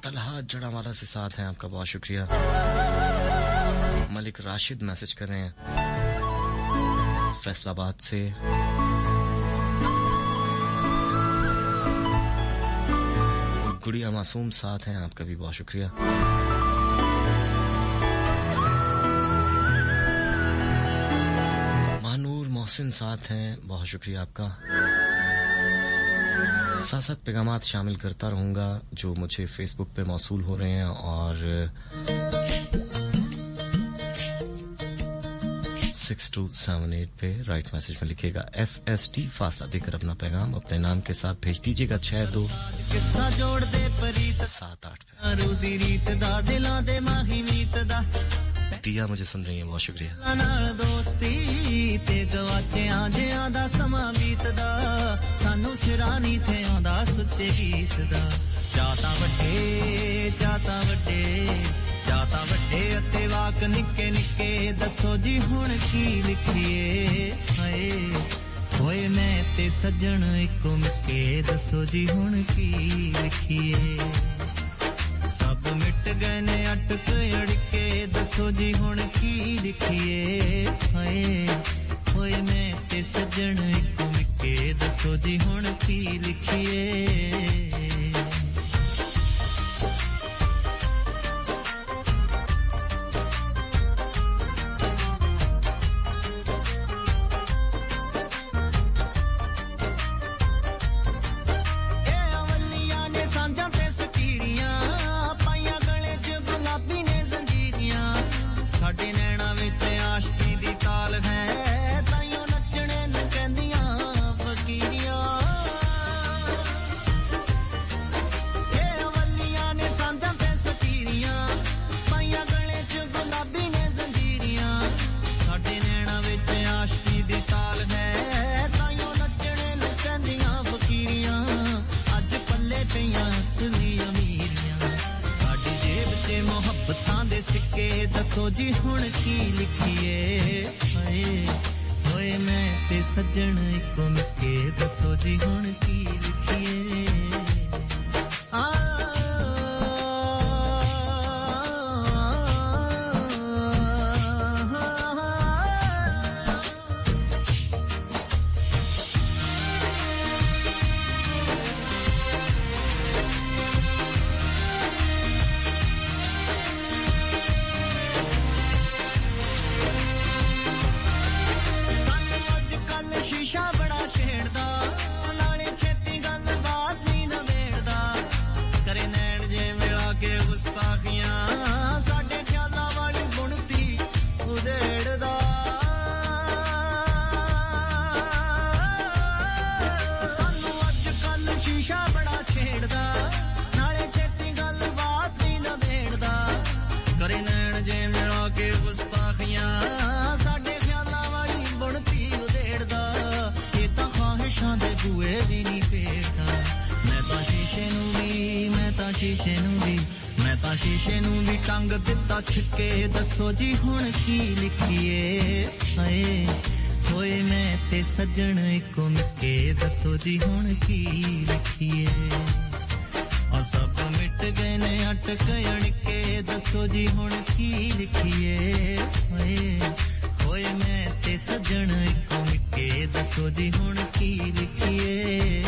तलहा जड़ावाला से साथ हैं, आपका बहुत शुक्रिया। मलिक राशिद मैसेज कर रहे हैं फैसलाबाद से। गुड़िया मासूम साथ हैं, आपका भी बहुत शुक्रिया। महानूर मोहसिन साथ हैं, बहुत शुक्रिया आपका। साथ साथ पैगामात शामिल करता रहूंगा जो मुझे फेसबुक पे मौसूल हो रहे हैं, और 6278 पे राइट मैसेज में लिखेगा FST फासला देकर अपना पैगाम अपने नाम के साथ भेज दीजिएगा 6278 पे। दिया मुझे सुन रही है, बहुत शुक्रिया। जाता वड्डे अते वाक निक्के निक्के दसो जी हुण की लिखिए। हाय होए मैं ते सज्जन इको मिके दसो जी हुण की लिखिए। सब मिट गए ने अटक अड़के दसो जी हुण की लिखिए। हाय होए मैं ते सज्जन इको मिके दसो जी हुण की लिखिए। दसो जी हुण की लिखिए। हाय होए मैं ते सज्जन इको मिके दसो जी हुण की लिखिए। मैं ਤਾਂ ਸ਼ੀਸ਼ੇ ਨੂੰ ਵੀ ਟੰਗ ਦਿੱਤਾ ਛਿੱਕੇ ਦੱਸੋ ਜੀ ਹੁਣ ਕੀ ਲਿਖੀਏ ਹਾਏ ਹੋਏ ਮੈਂ ਤੇ ਸੱਜਣ ਇੱਕੋ ਮਿੱਕੇ ਦੱਸੋ ਜੀ ਹੁਣ ਕੀ ਲਿਖੀਏ ਆ ਸਭ ਮਿਟ ਗਏ ਨੇ ਅਟਕ ਅੜਕੇ ਦੱਸੋ ਜੀ ਹੁਣ ਕੀ ਲਿਖੀਏ ਹਾਏ ਹੋਏ ਮੈਂ ਤੇ ਸੱਜਣ ਇੱਕੋ ਮਿੱਕੇ ਦੱਸੋ ਜੀ ਹੁਣ ਕੀ ਲਿਖੀਏ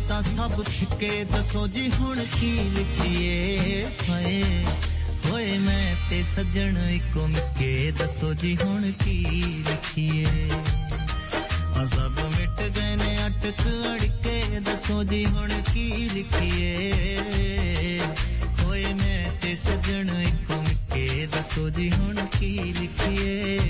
ਤਾਂ ਸਭ ਫਿੱਕੇ ਦੱਸੋ ਜੀ ਹੁਣ ਕੀ ਲਿਖੀਏ ਹਾਏ ਹੋਏ ਮੈਂ ਤੇ ਸੱਜਣ ਇੱਕੋ ਮਿੱਕੇ ਦੱਸੋ ਜੀ ਹੁਣ ਕੀ ਲਿਖੀਏ ਆ ਸਭ ਮਿਟ ਗਏ ਨੇ ਅਟਕ ਅੜਕੇ ਦੱਸੋ ਜੀ ਹੁਣ ਕੀ ਲਿਖੀਏ ਹੋਏ ਮੈਂ ਤੇ ਸੱਜਣ ਇੱਕੋ ਮਿੱਕੇ ਦੱਸੋ ਜੀ ਹੁਣ ਕੀ ਲਿਖੀਏ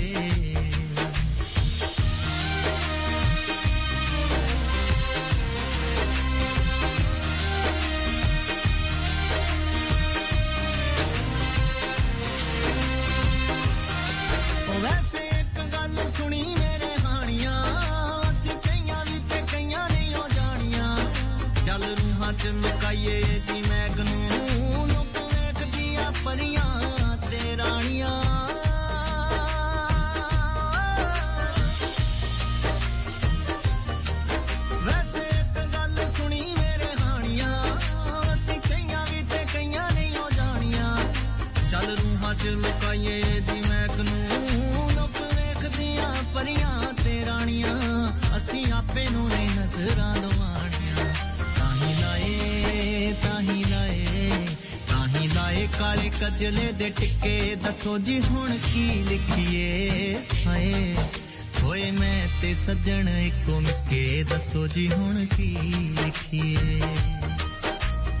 ਲੁਕਾਈਏ ਦੀ ਮੈਗ ਨੂੰ ਲੋਕ ਵੇਖਦੀਆਂ ਪਰੀਆਂ ਤੇ ਰਾਣੀਆਂ ਵੈਸੇ ਇੱਕ ਗੱਲ ਸੁਣੀ ਮੇਰੇ ਹਾਣੀਆਂ ਅਸੀਂ ਕਈਆਂ ਵੀ ਤੇ ਕਈਆਂ ਨਹੀਂ ਹੋ ਜਾਣੀਆਂ ਚੱਲ ਰੂਹਾਂ 'ਚ ਲੁਕਾਈਏ ਦੀ ਮੈਗ ਨੂੰ ਲੋਕ ਵੇਖਦੀਆਂ ਪਰੀਆਂ ਤੇ ਰਾਣੀਆਂ ਅਸੀਂ ਆਪੇ ਨੂੰ ਨਹੀਂ ਨਜ਼ਰਾਂ ਲਵਾਣੀਆਂ ਤਾਹੀਂ ਲਾਏ ਕਾਲੇ ਕਜਲੇ ਦੇ ਟਿੱਕੇ ਦੱਸੋ ਜੀ ਹੁਣ ਕੀ ਲਿਖੀਏ ਹਾਏ ਹੋਏ ਮੈਂ ਤੇ ਸੱਜਣ ਇੱਕੋ ਮਿੱਕੇ ਦੱਸੋ ਜੀ ਹੁਣ ਕੀ ਲਿਖੀਏ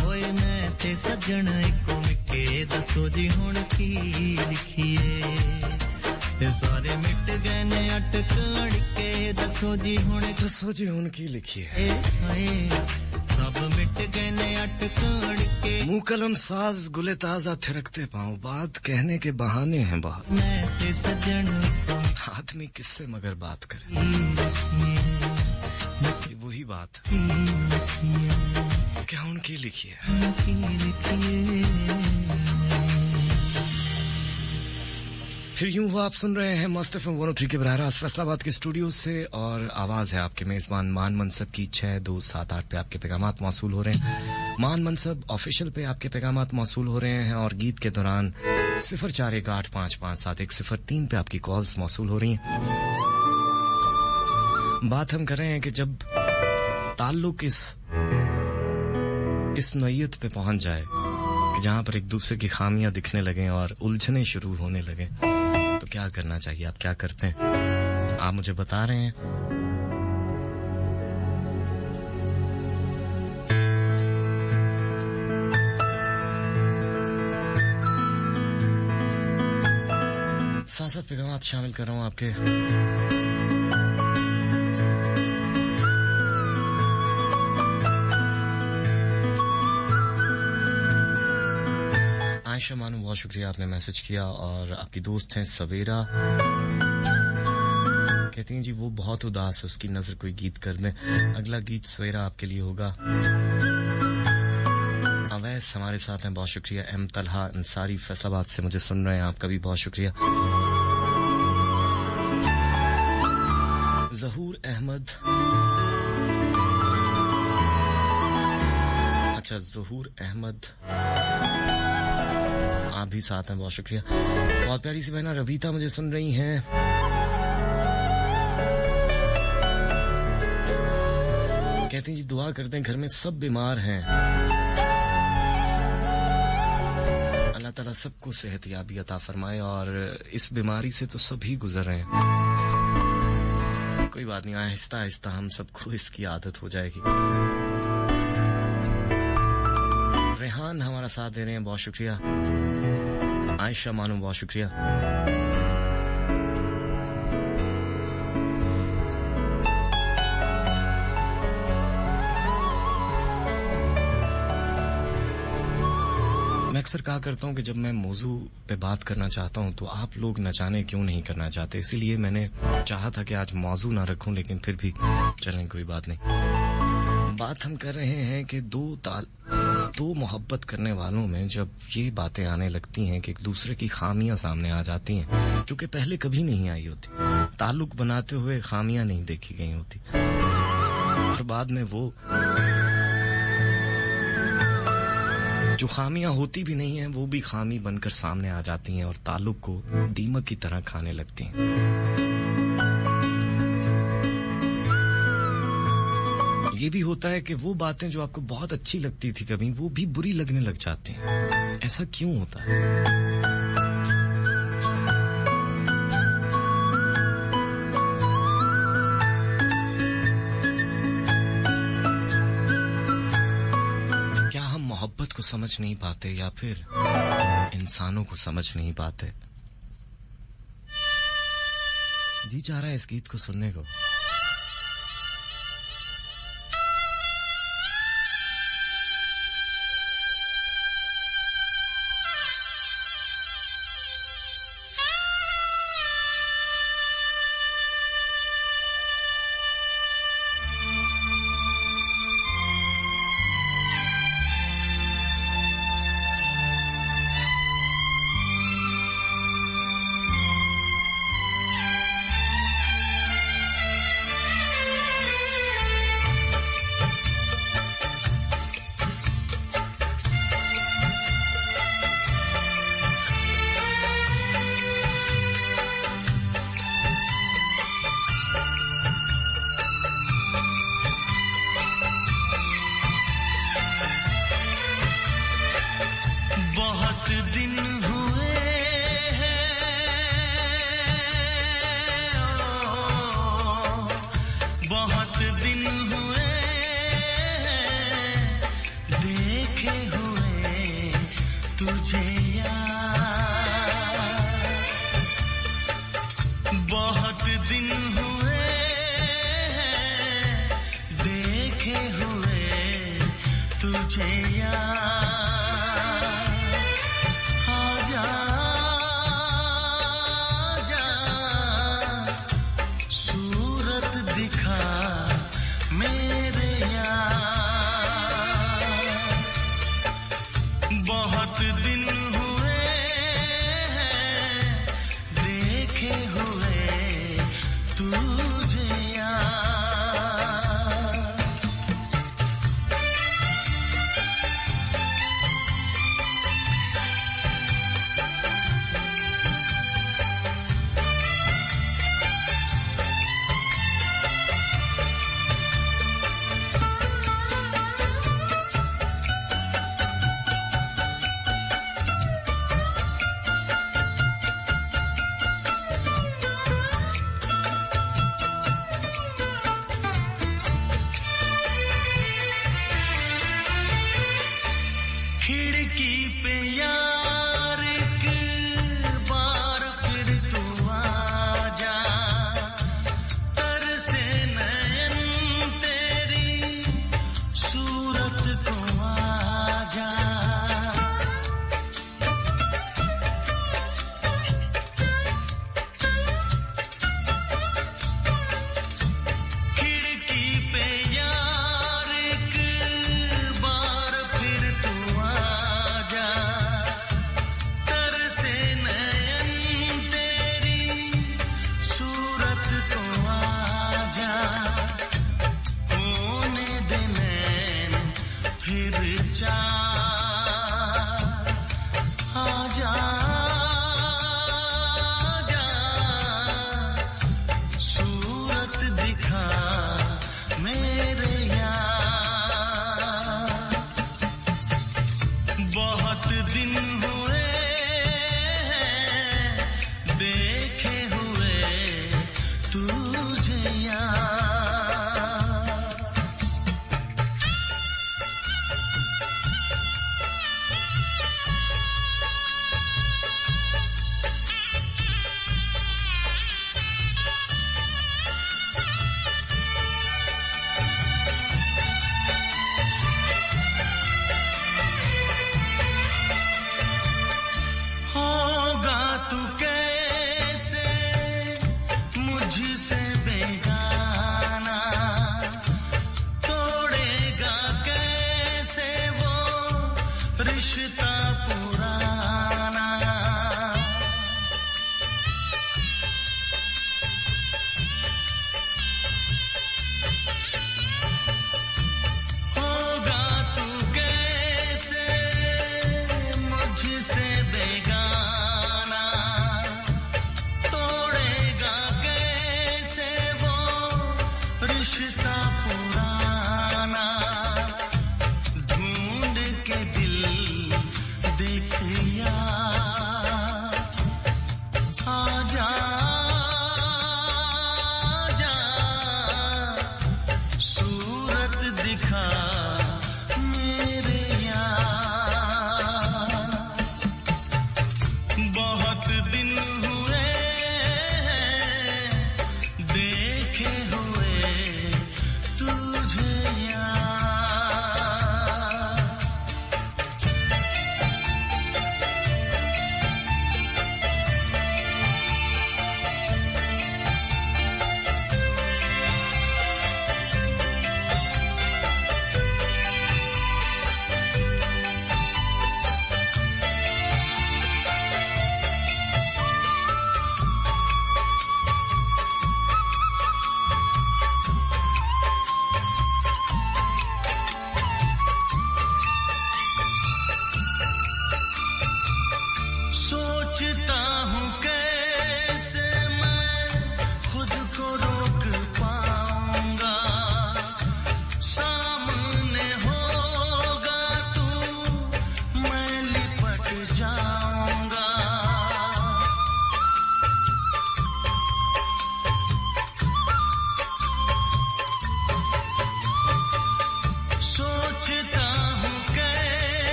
ਹੋਏ ਮੈਂ ਤੇ ਸੱਜਣ ਇੱਕੋ ਮਿੱਕੇ ਦੱਸੋ ਜੀ ਹੁਣ ਕੀ ਲਿਖੀਏ ਤੇ ਸਾਰੇ ਮਿਟ ਗਏ ਨੇ ਅਟਕ ਅੜਕੇ ਦੱਸੋ ਜੀ ਹੁਣ ਕੀ ਲਿਖੀਏ ਹਾਏ सब मिट गए ने अटक अड़के मुंह कलम साज गुले ताजा थिरकते पाऊं बात कहने के बहाने हैं बहुत मैं ते सजन आदमी किससे मगर बात करे ये वही बात क्या उनकी लिखी है फिर यूं हुआ आप सुन रहे हैं मस्त एफएम 103 के बराह रास्त फैसलाबाद के स्टूडियो से और आवाज है आपके मेजबान मान मनसब की 6278 पे आपके पैगामात मौसूल हो रहे हैं मान मनसब ऑफिशियल पे आपके पैगामात मौसूल हो रहे हैं और गीत के दौरान 0418557103 पे आपकी कॉल्स मौसूल हो रही हैं बात हम कर रहे हैं कि जब ताल्लुक इस नौयत पे पहुंच जाए कि जहां पर एक दूसरे की खामियां दिखने लगे और उलझने शुरू होने लगे तो क्या करना चाहिए आप क्या करते हैं आप मुझे बता रहे हैं साथ-साथ पैगामात शामिल कर रहा हूं आपके आयशा मानू बहुत शुक्रिया आपने मैसेज किया और आपकी दोस्त हैं सवेरा कहती हैं जी वो बहुत उदास है उसकी नजर कोई गीत कर दे अगला गीत सवेरा आपके लिए होगा अवैस हमारे साथ हैं बहुत शुक्रिया एम तलहा अंसारी फैसलाबाद से मुझे सुन रहे हैं आपका भी बहुत शुक्रिया ज़हूर अहमद अच्छा ज़हूर अहमद आप भी साथ हैं, बहुत शुक्रिया। बहुत प्यारी सी बहना रवीता मुझे सुन रही हैं। कहती हैं जी दुआ करते हैं घर में सब बीमार हैं, अल्लाह ताला सबको सेहतयाबी अता फरमाए और इस बीमारी से तो सभी गुजर रहे हैं। कोई बात नहीं, आहिस्ता आहिस्ता हम सबको इसकी आदत हो जाएगी। रेहान हमारा साथ दे रहे हैं, बहुत शुक्रिया। आयशा मानू बहुत शुक्रिया। मैं अक्सर कहा करता हूँ कि जब मैं मौजू पे बात करना चाहता हूँ तो आप लोग न जाने क्यों नहीं करना चाहते, इसीलिए मैंने चाहा था कि आज मौजू ना रखूं, लेकिन फिर भी चलें कोई बात नहीं। बात हम कर रहे हैं कि दो मोहब्बत करने वालों में जब ये बातें आने लगती हैं कि एक दूसरे की खामियां सामने आ जाती हैं, क्योंकि पहले कभी नहीं आई होती, ताल्लुक बनाते हुए खामियां नहीं देखी गई होती, और बाद में वो जो खामियां होती भी नहीं हैं वो भी खामी बनकर सामने आ जाती हैं और ताल्लुक को दीमक की तरह खाने लगती हैं। ये भी होता है कि वो बातें जो आपको बहुत अच्छी लगती थी कभी, वो भी बुरी लगने लग जाती हैं। ऐसा क्यों होता है? क्या हम मोहब्बत को समझ नहीं पाते या फिर इंसानों को समझ नहीं पाते? जी चाह रहा है इस गीत को सुनने को।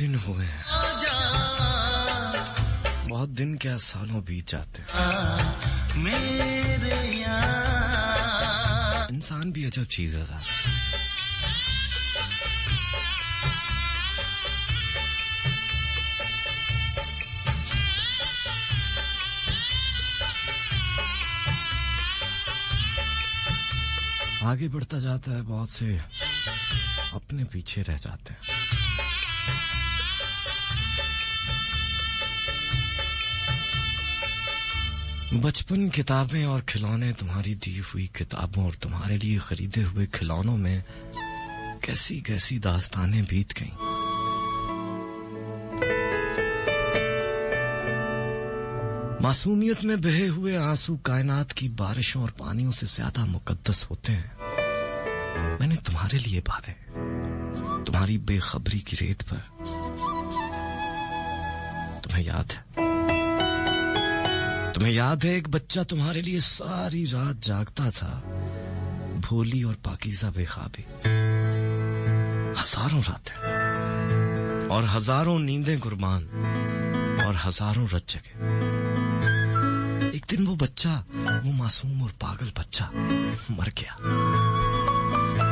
दिन हुए हैं, बहुत दिन क्या सालों बीत जाते हैं। इंसान भी अजब चीज है। आगे बढ़ता जाता है, बहुत से अपने पीछे रह जाते हैं। बचपन, किताबें और खिलौने, तुम्हारी दी हुई किताबों और तुम्हारे लिए खरीदे हुए खिलौनों में कैसी कैसी दास्तानें बीत गईं। मासूमियत में बहे हुए आंसू कायनात की बारिशों और पानियों से ज्यादा मुकद्दस होते हैं। मैंने तुम्हारे लिए बहाए, तुम्हारी बेखबरी की रेत पर। तुम्हें याद है, तुम्हें याद है एक बच्चा तुम्हारे लिए सारी रात जागता था, भोली और पाकीज़ा बेख्वाबी। हजारों रातें और हजारों नींदें कुर्बान और हजारों रत जगे। एक दिन वो बच्चा, वो मासूम और पागल बच्चा मर गया,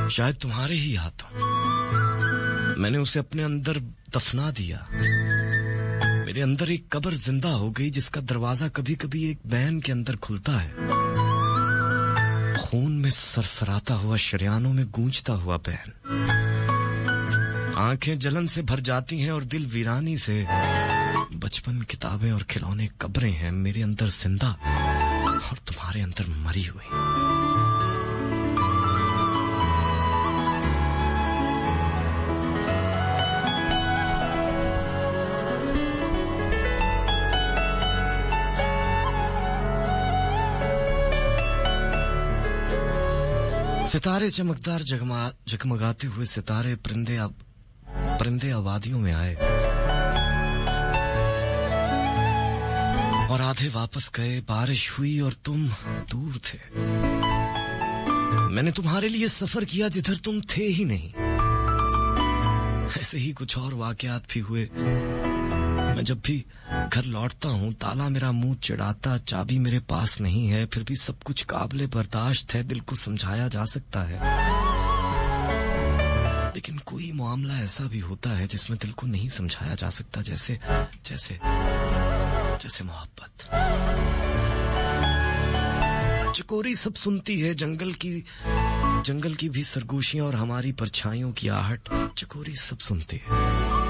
शायद तुम्हारे ही हाथों। मैंने उसे अपने अंदर दफना दिया। मेरे अंदर एक कब्र जिंदा हो गई जिसका दरवाजा कभी कभी एक बैन के अंदर खुलता है। खून में सरसराता हुआ, शरियानों में गूंजता हुआ बैन। आंखें जलन से भर जाती हैं और दिल वीरानी से। बचपन, किताबें और खिलौने कब्रें हैं मेरे अंदर जिंदा और तुम्हारे अंदर मरी हुई। सितारे चमकदार जगमगाते हुए सितारे, परिंदे आबादियों में आए और आधे वापस गए। बारिश हुई और तुम दूर थे। मैंने तुम्हारे लिए सफर किया जिधर तुम थे ही नहीं। ऐसे ही कुछ और वाकयात भी हुए। मैं जब भी घर लौटता हूँ, ताला मेरा मुंह चिढ़ाता, चाबी मेरे पास नहीं है, फिर भी सब कुछ काबिले बर्दाश्त है, दिल को समझाया जा सकता है। लेकिन कोई मामला ऐसा भी होता है जिसमें दिल को नहीं समझाया जा सकता, जैसे जैसे जैसे मोहब्बत। चकोरी सब सुनती है, जंगल की भी सरगोशियां और हमारी परछाइयों की आहट। चकोरी सब सुनती है,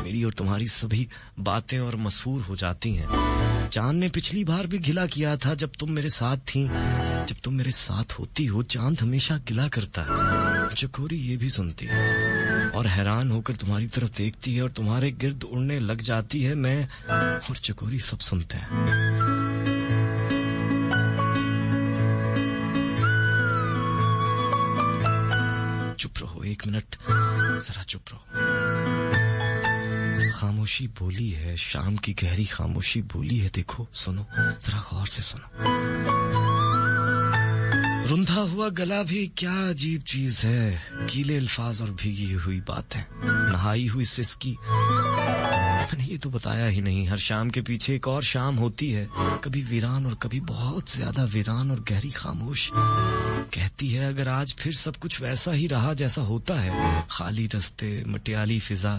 मेरी और तुम्हारी सभी बातें और मशहूर हो जाती हैं। चांद ने पिछली बार भी गिला किया था जब तुम मेरे साथ थी। जब तुम मेरे साथ होती हो, चांद हमेशा गिला करता है। चकोरी ये भी सुनती है और हैरान होकर तुम्हारी तरफ देखती है और तुम्हारे गिर्द उड़ने लग जाती है। मैं और चकोरी सब सुनते हैं। चुप रहो, एक मिनट जरा चुप रहो। खामोशी बोली है, शाम की गहरी खामोशी बोली है। देखो, सुनो, जरा गौर से सुनो। रुंधा हुआ गला भी क्या अजीब चीज है। गीले अल्फाज और भीगी हुई बातें, नहाई हुई सिसकी। मैंने ये तो बताया ही नहीं, हर शाम के पीछे एक और शाम होती है, कभी वीरान और कभी बहुत ज्यादा वीरान और गहरी खामोश। कहती है अगर आज फिर सब कुछ वैसा ही रहा जैसा होता है, खाली रास्ते, मटियाली फिजा,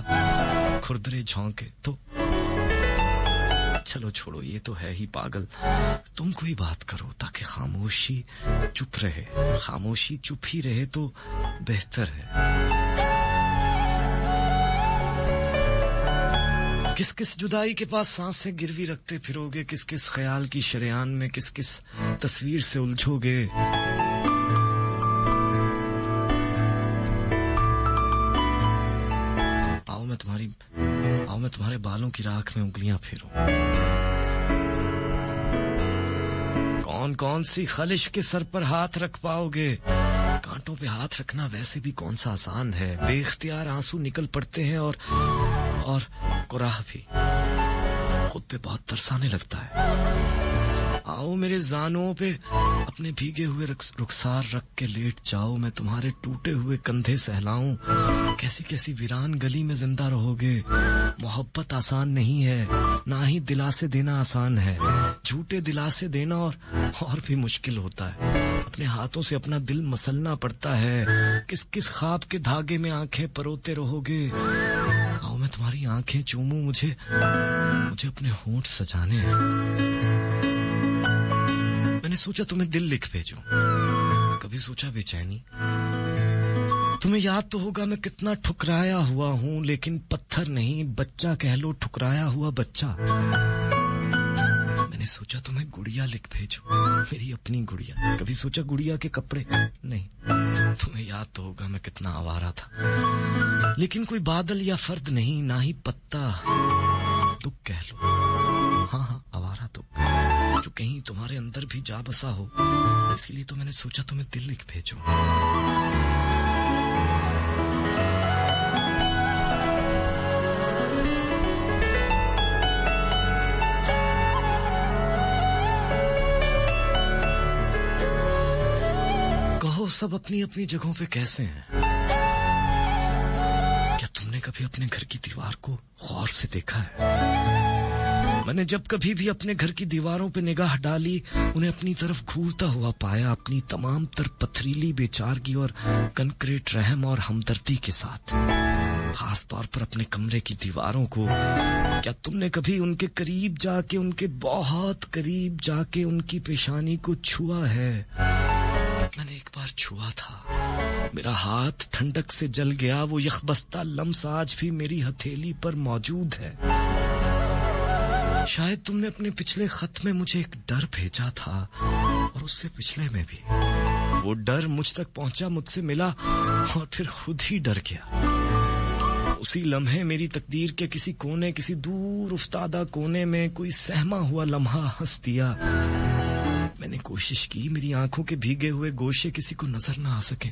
खुरदरे झोंके, तो चलो छोड़ो, ये तो है ही पागल। तुम कोई बात करो ताकि खामोशी चुप रहे। खामोशी चुप ही रहे तो बेहतर है। किस किस जुदाई के पास सांसें गिरवी रखते फिरोगे, किस किस ख्याल की शरियान में, किस किस तस्वीर से उलझोगे। आओ मैं तुम्हारे बालों की राख में उंगलियां फेरूं। कौन कौन सी खलिश के सर पर हाथ रख पाओगे। कांटों पे हाथ रखना वैसे भी कौन सा आसान है। बेख्तियार आंसू निकल पड़ते हैं और कुराह भी खुद पे बहुत तरसाने लगता है। आओ मेरे जानों पे अपने भीगे हुए रुखसार रख के लेट जाओ, मैं तुम्हारे टूटे हुए कंधे सहलाऊं। कैसी कैसी वीरान गली में जिंदा रहोगे। मोहब्बत आसान नहीं है, ना ही दिलासे देना आसान है। झूठे दिलासे देना और भी मुश्किल होता है। अपने हाथों से अपना दिल मसलना पड़ता है। किस किस ख्वाब के धागे में आंखें परोते रहोगे। आओ मैं तुम्हारी आंखें चूमूं, मुझे अपने होंठ सजाने हैं। मैंने सोचा तुम्हें दिल लिख भेजूं, कभी सोचा बेचैनी। तुम्हें याद तो होगा मैं कितना ठुकराया हुआ हूं, लेकिन पत्थर नहीं बच्चा कह लो, ठुकराया हुआ बच्चा। मैंने सोचा तुम्हें गुड़िया लिख भेजूं, मेरी अपनी गुड़िया। कभी सोचा गुड़िया के कपड़े नहीं। तुम्हें याद तो होगा मैं कितना आवारा था, लेकिन कोई बादल या फर्द नहीं, ना ही पत्ता। दुख कह लो, हाँ आवारा दुख, जो कहीं तुम्हारे अंदर भी जा बसा हो। इसीलिए तो मैंने सोचा तुम्हें दिल लिख भेजूं। कहो सब अपनी अपनी जगहों पे कैसे हैं? क्या तुमने कभी अपने घर की दीवार को गौर से देखा है? मैंने जब कभी भी अपने घर की दीवारों पे निगाह डाली, उन्हें अपनी तरफ घूरता हुआ पाया, अपनी तमाम तर पथरीली बेचारगी और कंक्रीट रहम और हमदर्दी के साथ। खास तौर पर अपने कमरे की दीवारों को। क्या तुमने कभी उनके करीब जाके, उनके बहुत करीब जाके उनकी पेशानी को छुआ है? मैंने एक बार छुआ था, मेरा हाथ ठंडक से जल गया। वो यखबस्ता लम्स आज भी मेरी हथेली पर मौजूद है। शायद तुमने अपने पिछले खत में मुझे एक डर भेजा था, और उससे पिछले में भी। वो डर मुझ तक पहुंचा, मुझसे मिला और फिर खुद ही डर गया। उसी लम्हे मेरी तकदीर के किसी कोने, किसी दूर उफ्तादा कोने में कोई सहमा हुआ लम्हा हंस दिया। मैंने कोशिश की मेरी आंखों के भीगे हुए गोशे किसी को नजर ना आ सके।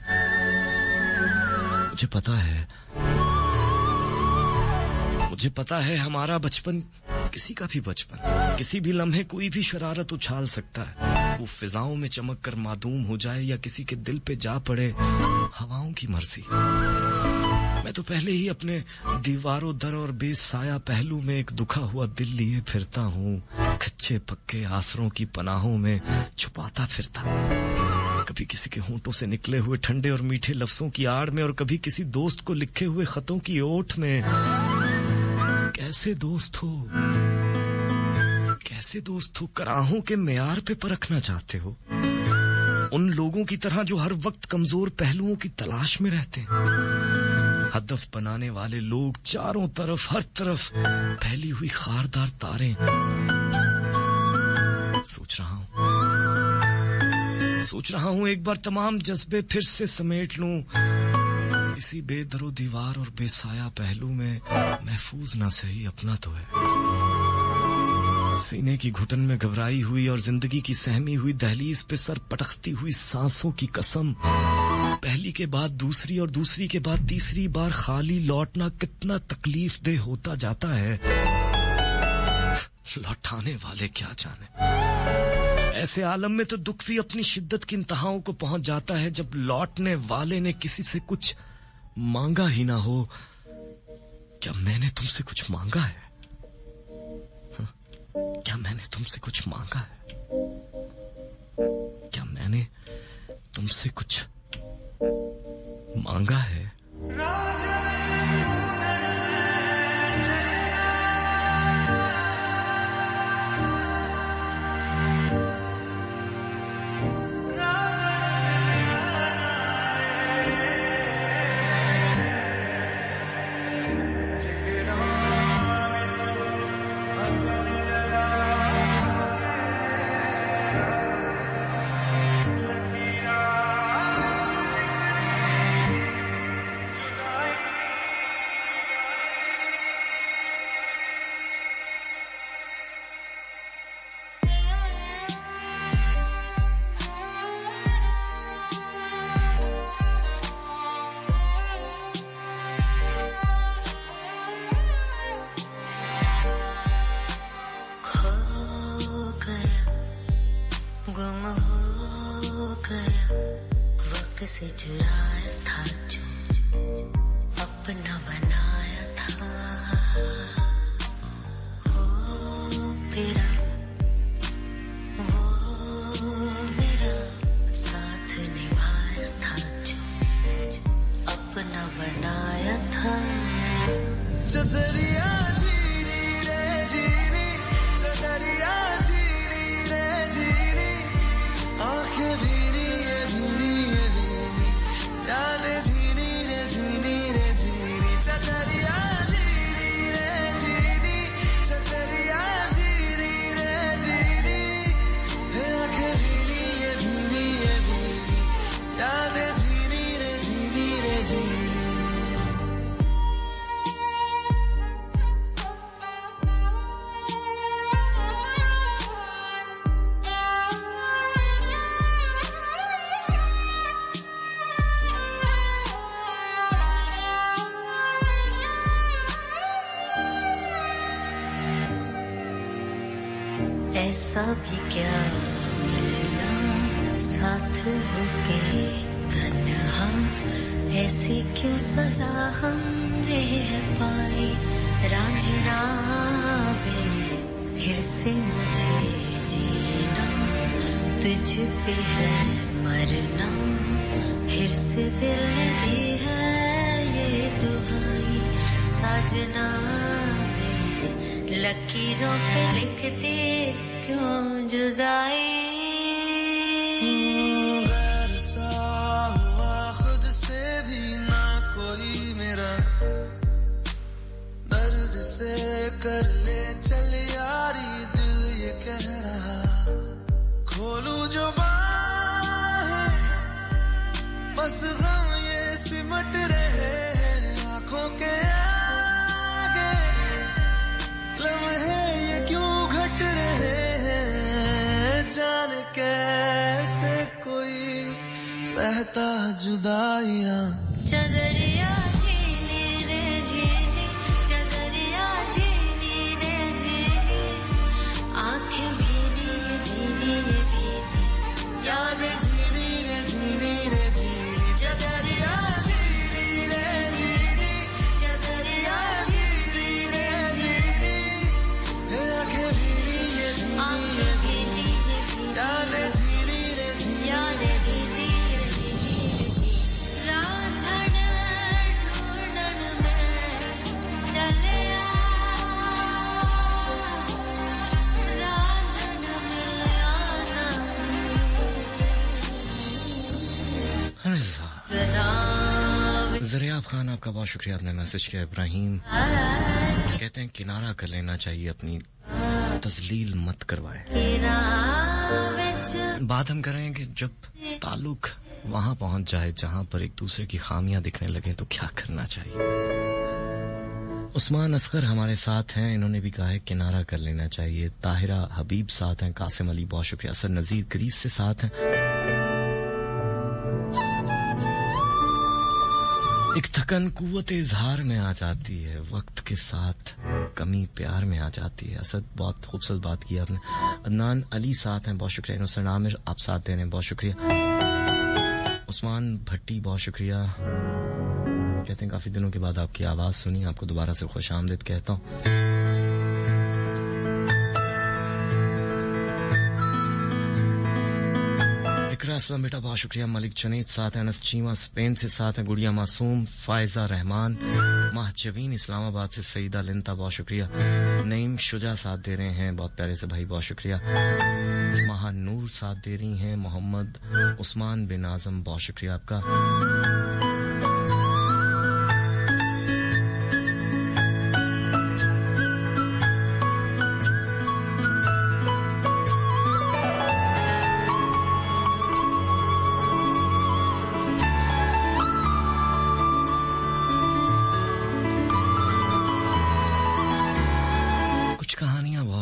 मुझे पता है हमारा बचपन, किसी का भी बचपन, किसी भी लम्हे कोई भी शरारत उछाल सकता है। वो फिजाओं में चमक कर मादूम हो जाए या किसी के दिल पे जा पड़े, हवाओं की मर्जी। मैं तो पहले ही अपने दीवारों दर और बेसाया पहलू में एक दुखा हुआ दिल लिए फिरता हूँ, कच्चे पक्के आसरों की पनाहों में छुपाता फिरता। कभी किसी के होंठों से निकले हुए ठंडे और मीठे लफ्जों की आड़ में, और कभी किसी दोस्त को लिखे हुए खतों की ओट में। कैसे दोस्त हो, कैसे दोस्त हो? कराहों के मेयार पे परखना चाहते हो? उन लोगों की तरह जो हर वक्त कमजोर पहलुओं की तलाश में रहते हैं। हदफ बनाने वाले लोग चारों तरफ, हर तरफ फैली हुई खारदार तारें। सोच रहा हूं एक बार तमाम जज्बे फिर से समेट लूं, इसी बेदरो दीवार और बेसाया पहलू में। महफूज ना सही अपना तो है। सीने की घुटन में घबराई हुई और जिंदगी की सहमी हुई दहलीज पे सर पटकती हुई सांसों की कसम। पहली के बाद दूसरी और दूसरी के बाद तीसरी बार खाली लौटना कितना तकलीफ दे होता जाता है, लौटाने वाले क्या जाने। ऐसे आलम में तो दुख भी अपनी शिद्दत की इंतहाओं को पहुंच जाता है, जब लौटने वाले ने किसी से कुछ मांगा ही ना हो। क्या मैंने तुमसे कुछ मांगा है? क्या मैंने तुमसे कुछ मांगा है? क्या मैंने तुमसे कुछ मांगा है? गया, वक्त से चुराया था जो अपना बनाया था। ओ तेरा वो मेरा साथ निभाया था जो अपना बनाया था। चदरिया जीनी रे जीनी, चदरिया जीनी रे जीनी, आंखें भीनी ये भीनी ये भीनी, यादें जीनी रे जीनी, चदरिया जीनी रे जीनी, चदरिया जीनी रे जीनी, आंखें भीनी ये भीनी, यादें जीनी रे जीनी। ऐसा भी क्या मिलना साथ होके तन्हा, ऐसी क्यों सजा हमने पाई रांझना बे, फिर से मुझे जीना तुझ पे है मरना, फिर से दिल ने दी है ये दुहाई साजना, लकीरों पे लिखती क्यों जुदाई। गैर सा हुआ खुद से भी ना कोई मेरा, दर्द से कर ले चल यारी दिल ये कह रहा, खोलूं जो बाहें बस गम ये सिमट रहे आंखों के आगे, लम्हे ये क्यों घट रहे हैं, जान कैसे कोई सहता जुदाइयां। चदरिया जीनी रे जीनी, चदरिया जीनी रे जीनी, आंखें भीनी ये भीनी ये भीनी, यादें जीनी रे जीनी, चदरिया जीनी रे जीनी, चदरिया जीनी रे जीनी, आंखें भीनी ये भीनी, यादें जीनी रे जीनी, यादें जीनी रे जीनी। रांझण ढूंढन में चले रांझण मिल आना, ज़रियाब खान आपका बहुत शुक्रिया, आपने मैसेज किया। इब्राहिम कहते हैं किनारा कर लेना चाहिए, अपनी तजलील मत करवाए। बात हम कर रहे हैं कि जब ताल्लुक वहां पहुंच जाए जहां पर एक दूसरे की खामियां दिखने लगे तो क्या करना चाहिए। उस्मान असगर हमारे साथ हैं, इन्होंने भी कहा है किनारा कर लेना चाहिए। ताहिरा हबीब साथ हैं, कासिम अली बहुत शुक्रिया, असर नजीर ग्रीस से साथ हैं। एक थकन कुव्वत इजहार में आ जाती है, वक्त के साथ कमी प्यार में आ जाती है। असद बहुत खूबसूरत बात की आपने। अदनान अली साथ हैं, बहुत शुक्रिया। इनोसेंट आमिर आप साथ दे रहे हैं, बहुत शुक्रिया। उस्मान भट्टी बहुत शुक्रिया, कहते हैं काफी दिनों के बाद आपकी आवाज सुनी, आपको दोबारा से खुश आमदीद कहता हूँ। असलम बेटा बहुत शुक्रिया। मलिक जुनैद साथ हैं, अनस चीमा स्पेन से साथ हैं, गुड़िया मासूम, फायजा रहमान, महजबीन इस्लामाबाद से, सईदा लिंता बहुत शुक्रिया। नईम शुजा साथ दे रहे हैं, बहुत प्यारे से भाई बहुत शुक्रिया। महानूर साथ दे रही हैं, मोहम्मद उस्मान बिन आजम बहुत शुक्रिया आपका।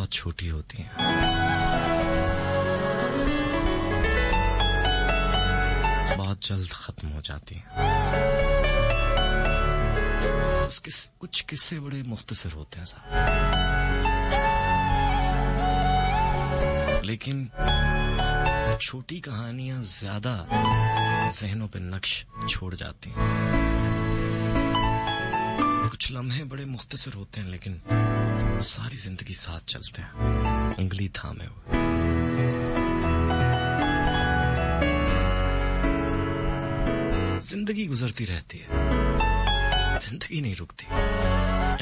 छोटी होती हैं, बहुत जल्द खत्म हो जाती हैं। उसके कुछ किस्से बड़े मुख्तसर होते हैं साहब, लेकिन छोटी कहानियां ज्यादा ज़हनों पे नक्श छोड़ जाती हैं। कुछ लम्हे बड़े मुख्तसर होते हैं लेकिन सारी जिंदगी साथ चलते हैं, उंगली थामे हुए। जिंदगी गुजरती रहती है, जिंदगी नहीं रुकती।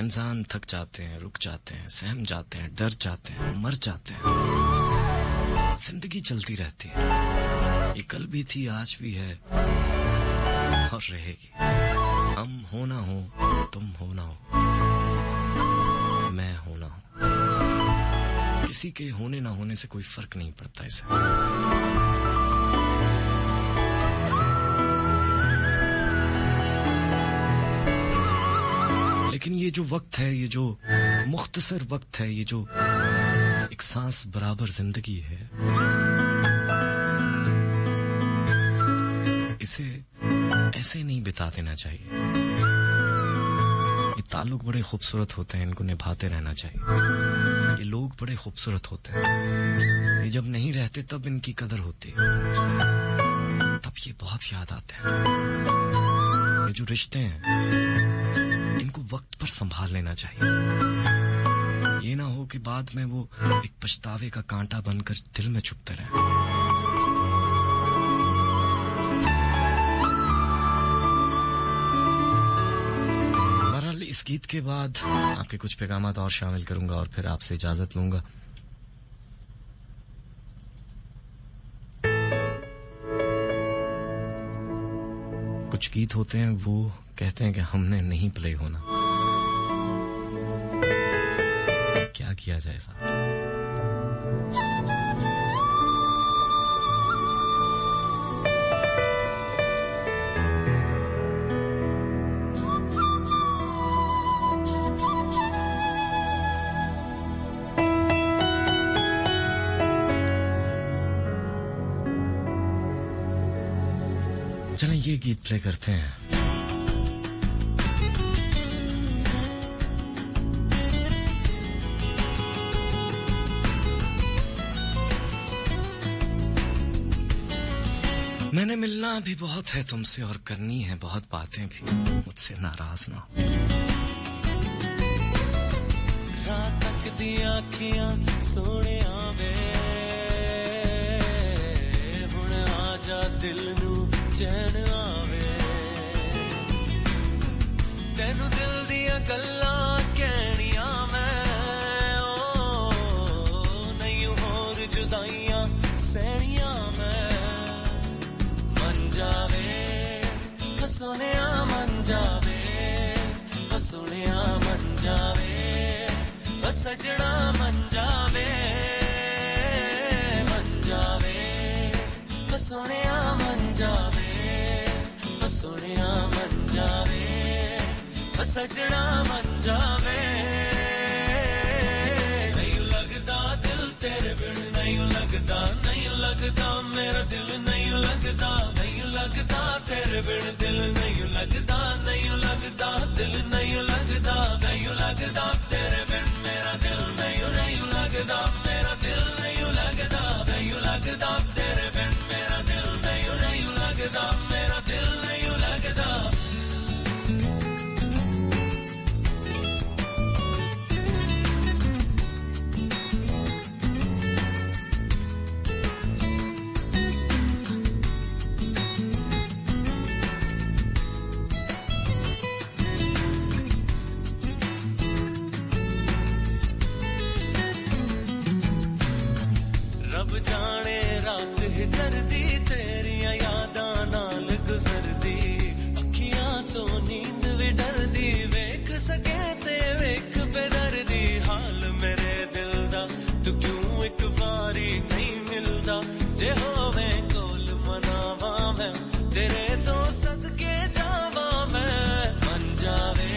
इंसान थक जाते हैं, रुक जाते हैं, सहम जाते हैं, डर जाते हैं, मर जाते हैं। जिंदगी चलती रहती है। ये कल भी थी, आज भी है और रहेगी। हम हो ना हो, तुम हो ना हो, मैं हो ना हो, किसी के होने ना होने से कोई फर्क नहीं पड़ता इसे। लेकिन ये जो वक्त है, ये जो मुख्तसर वक्त है, ये जो एक सांस बराबर जिंदगी है, इसे ऐसे नहीं बिता देना चाहिए। ये ताल्लुक बड़े खूबसूरत होते हैं, इनको निभाते रहना चाहिए। ये लोग बड़े खूबसूरत होते हैं, ये जब नहीं रहते तब इनकी कदर होती है, तब ये बहुत याद आते हैं। ये जो रिश्ते हैं इनको वक्त पर संभाल लेना चाहिए। ये ना हो कि बाद में वो एक पछतावे का कांटा बनकर दिल में चुभते रहे। बहरहाल इस गीत के बाद आपके कुछ पैगामात और शामिल करूंगा और फिर आपसे इजाजत लूंगा। कुछ गीत होते हैं वो कहते हैं कि हमने नहीं प्ले होना। क्या किया जाए साहब। चलें ये गीत प्ले करते हैं। मैंने मिलना भी बहुत है तुमसे और करनी है बहुत बातें भी, मुझसे नाराज ना हो। रात तक दी आँखियां सोने आवे, हुण आजा दिल नू चैन आवे। तेनू दिल दियां गल्लां कहनियां मैं, ओ नहीं होर जुदाइयां सहनियां मैं। मन जावे सोनिया मन जावे, सोनिया मन जावे, सजना मन जावे। मन जावे सोनिया मन जावे, सोनिया मन जावे, सजना मन जावे। नहीं लगदा दिल तेरे बिन, नहीं लगदा, नहीं लगदा मेरा दिल, नहीं लगदा, नहीं लगदा तेरे बिन दिल, नहीं लगदा, नहीं लगदा दिल, नहीं लगदा, नहीं लगदा तेरे बिन मेरा दिल, नहीं नहीं लगदा मेरा दिल, नहीं लगदा, नहीं लगदा तेरे बिन मेरा दिल, नहीं नहीं लगदा मेरा दिल, नहीं लगदा। रब जाने रात हिजरदी तेरिया यादां नाल गुजरदी, अखियां तो नींद भी डरदी, वेख सके ते वेख बेदर्दी। हाल मेरे दिल दा तू क्यों एक बारी नहीं मिलदा, जे होवे कोल मनावा मैं तेरे तो सदके जावा मैं। मन जावे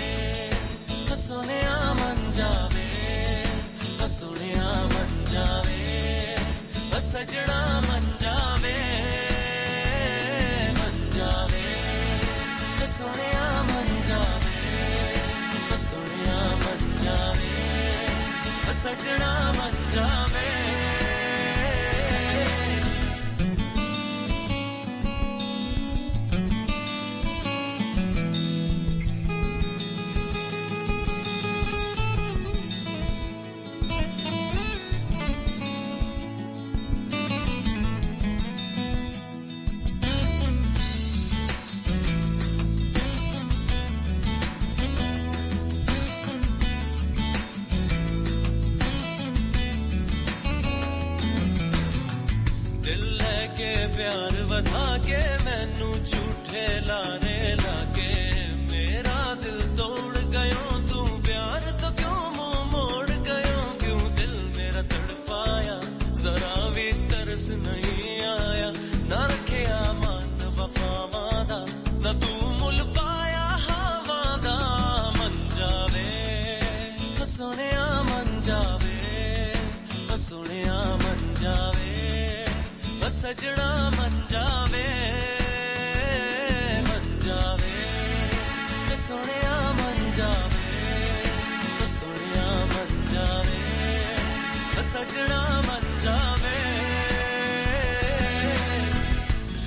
सोनिया मन जावे, सोनिया मन जावे, सजना मन जावे। मन जावे सोनिया मन जावे, सोनिया मन जावे, सजना मन जावे। के प्यार वधा के मैनू झूठे लारे लाके मेरा दिल तोड़ गयो तू प्यार तो क्यों मुंह मोड़ गयो क्यों दिल मेरा तड़पाया जरा भी तरस नहीं आया ना रखिया मान वफावां दा ना तू मुल पाया हवां दा मन जावे सोहणिया मन जावे सोहणिया मन जावे सजना मन जावे सोहणिया मन जावे सोहणिया मन जावे सजना मन जावे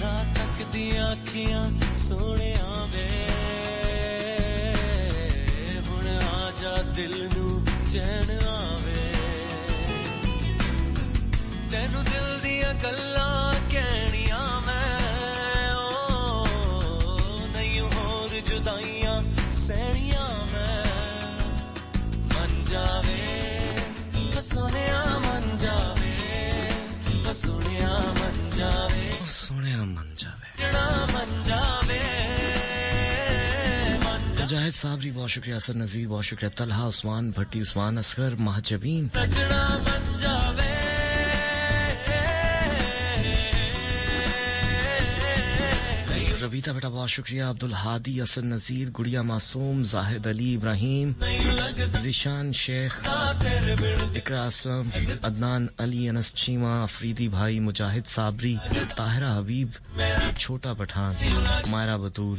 रात तक दियां अखियां सोहणिया वे हुण आजा दिल नू चैन आवे तैनू दिल दियां गल्लां कहणियां मैं ओ नहीं होर जुदाइयां सहणियां मैं मन जावे सोहणिया मन जावे सोहणिया मन जावे सोहणिया मन जावे जड़ा मन जावे मुजाहिद साबरी बहुत शुक्रिया असर नजीर बहुत शुक्रिया तलहा उस्मान भट्टी उस्मान असगर महाजबीन सजना मन जावे रबीता बेटा बहुत शुक्रिया अब्दुल हादी असर नजीर गुड़िया मासूम जाहिद अली इब्राहिम जिशान शेख इकरा असलम अदनान अली अनस चीमा अफरीदी भाई मुजाहिद साबरी ताहिरा हबीब छोटा पठान मायरा बतूल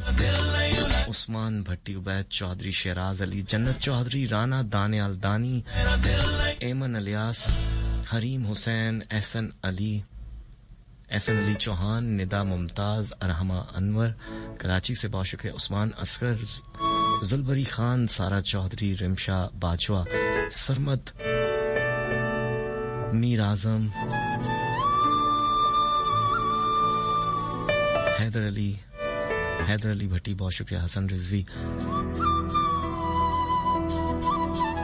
उस्मान भट्टी उबैद चौधरी शेराज अली जन्नत चौधरी राना दानियाल दानी एमन अलियास हरीम हुसैन एहसन अली चौहान निदा मुमताज अरहमा अनवर कराची से बहुत शुक्रिया उस्मान असगर जुलबरी खान सारा चौधरी रिमशा बाजवा सरमद मीर आजम हैदर अली भट्टी बहुत शुक्रिया हसन रिजवी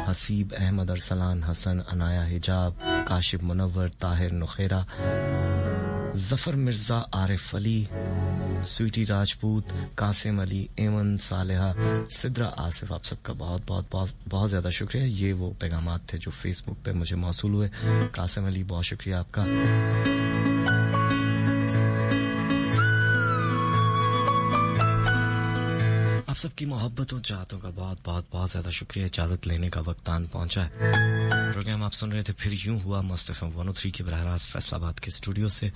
हसीब अहमद अरसलान हसन अनाया हिजाब काशिफ मुनव्वर ताहिर नुखेरा जफर मिर्जा आरिफ अली स्वीटी राजपूत कासिम अली एमन सालेहा सिद्रा आसिफ आप सबका बहुत बहुत बहुत बहुत ज्यादा शुक्रिया ये वो पैगामात थे जो फेसबुक पे मुझे मौसूल हुए कासिम अली बहुत शुक्रिया आपका आप सबकी मोहब्बत और चाहतों का बहुत बहुत बहुत ज्यादा शुक्रिया इजाजत लेने का वक्त आन पहुंचा है प्रोग्राम आप सुन रहे थे फिर यूं हुआ मस्त एफएम 103 के बराह रास्त फैसलाबाद के स्टूडियो से ये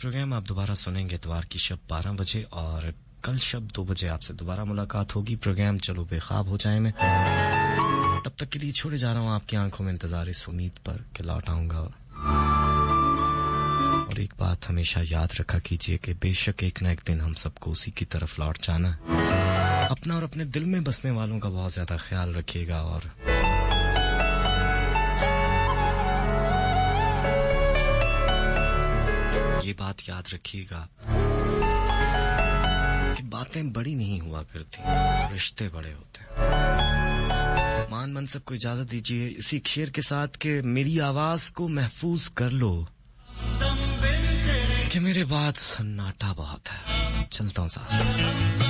प्रोग्राम आप दोबारा सुनेंगे इतवार की शब 12 बजे और कल शब 2 बजे आपसे दोबारा मुलाकात होगी प्रोग्राम चलो बेख्वाब हो जाए में तब तक के लिए छोड़े जा रहा हूं आपकी आंखों में इंतजार इस उम्मीद पर कि लौट आऊंगा और एक बात हमेशा याद रखा कीजिए कि बेशक एक न एक दिन हम सबको उसी की तरफ लौट जाना अपना और अपने दिल में बसने वालों का बहुत ज्यादा ख्याल रखिएगा और ये बात याद रखिएगा कि बातें बड़ी नहीं हुआ करती रिश्ते बड़े होते हैं मान मनसब को इजाजत दीजिए इसी शेर के साथ कि मेरी आवाज को महफूज कर लो कि मेरे बाद सन्नाटा बहुत है चलता हूं साहब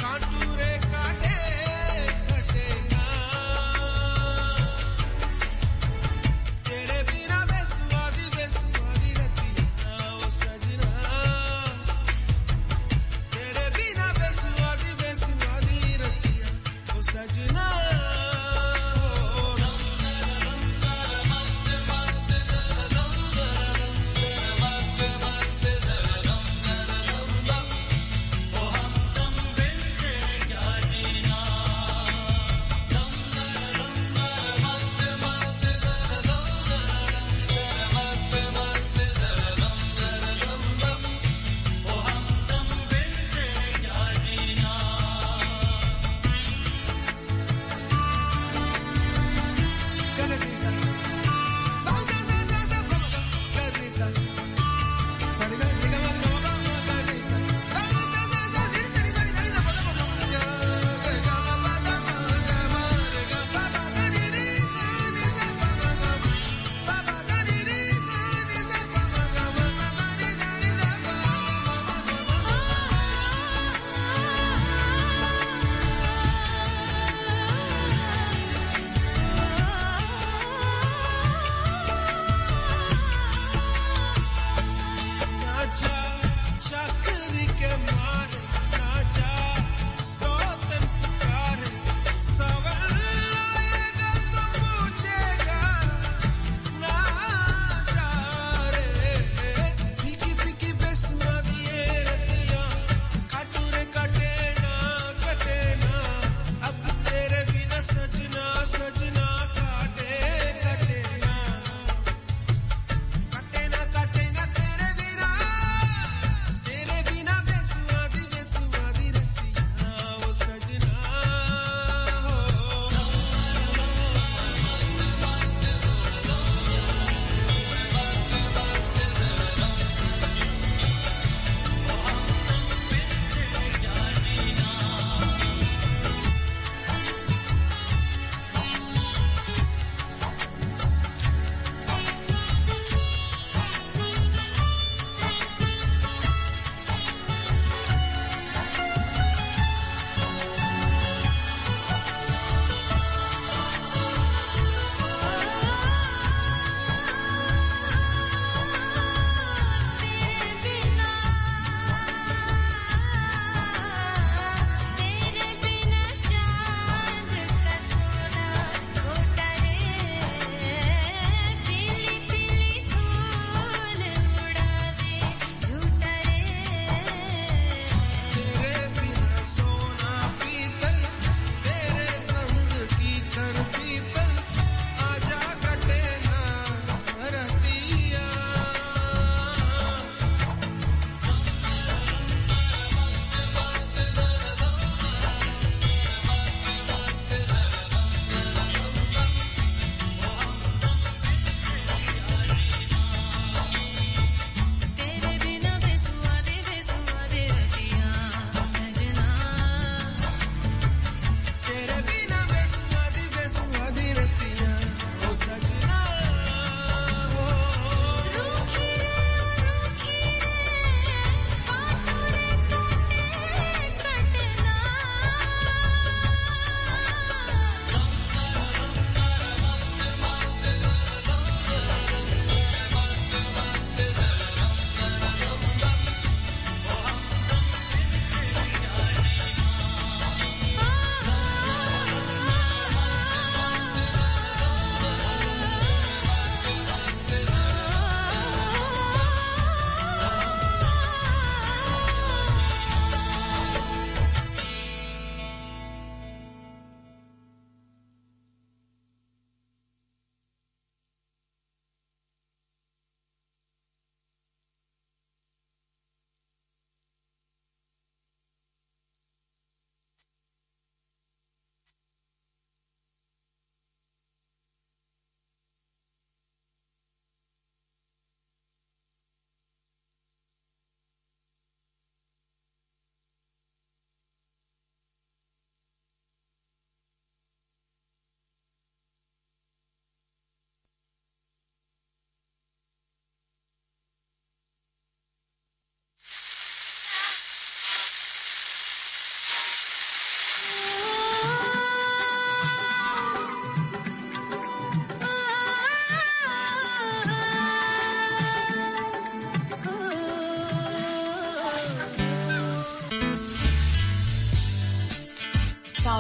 काटू रे काटे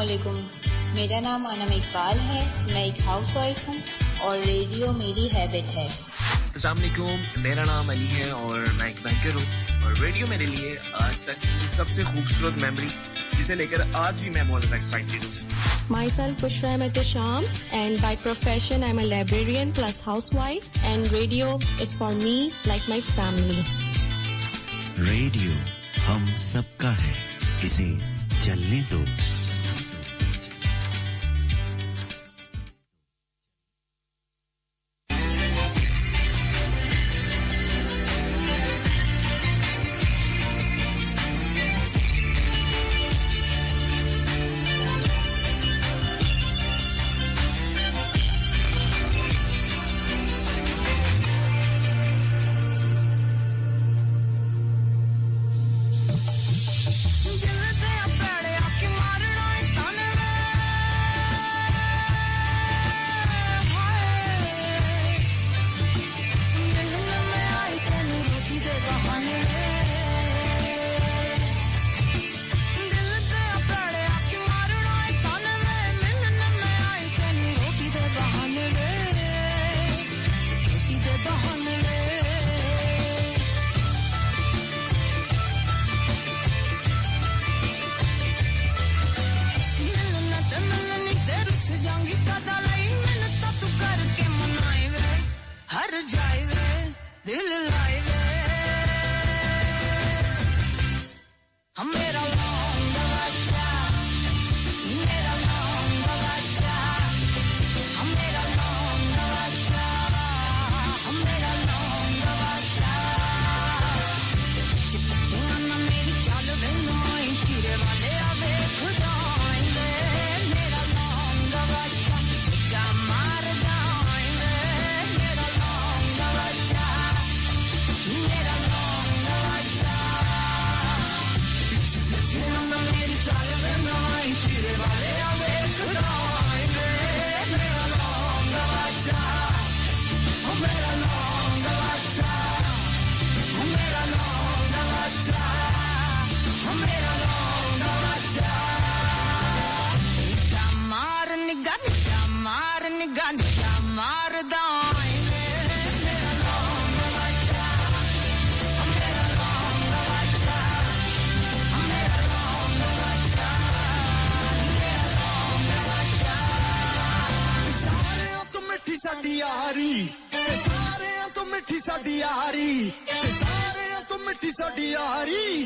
अस्सलामुअलैकुम। मेरा नाम अनम इकबाल है, मैं एक हाउसवाइफ हूँ और रेडियो मेरी हैबिट है। अस्सलाम वालेकुम, मेरा नाम अली है और मैं एक बैंकर हूँ और रेडियो मेरे लिए आज तक की सबसे खूबसूरत मेमोरी जिसे लेकर आज भी मैं बहुत एक्साइटेड हूँ। Myself Bushra Ahmed Sham, and by profession I'm a librarian plus housewife, and radio is for me like my family. Radio हम सबका है, इसे चलने दो। सारी सारे तो मिठी साडी यारी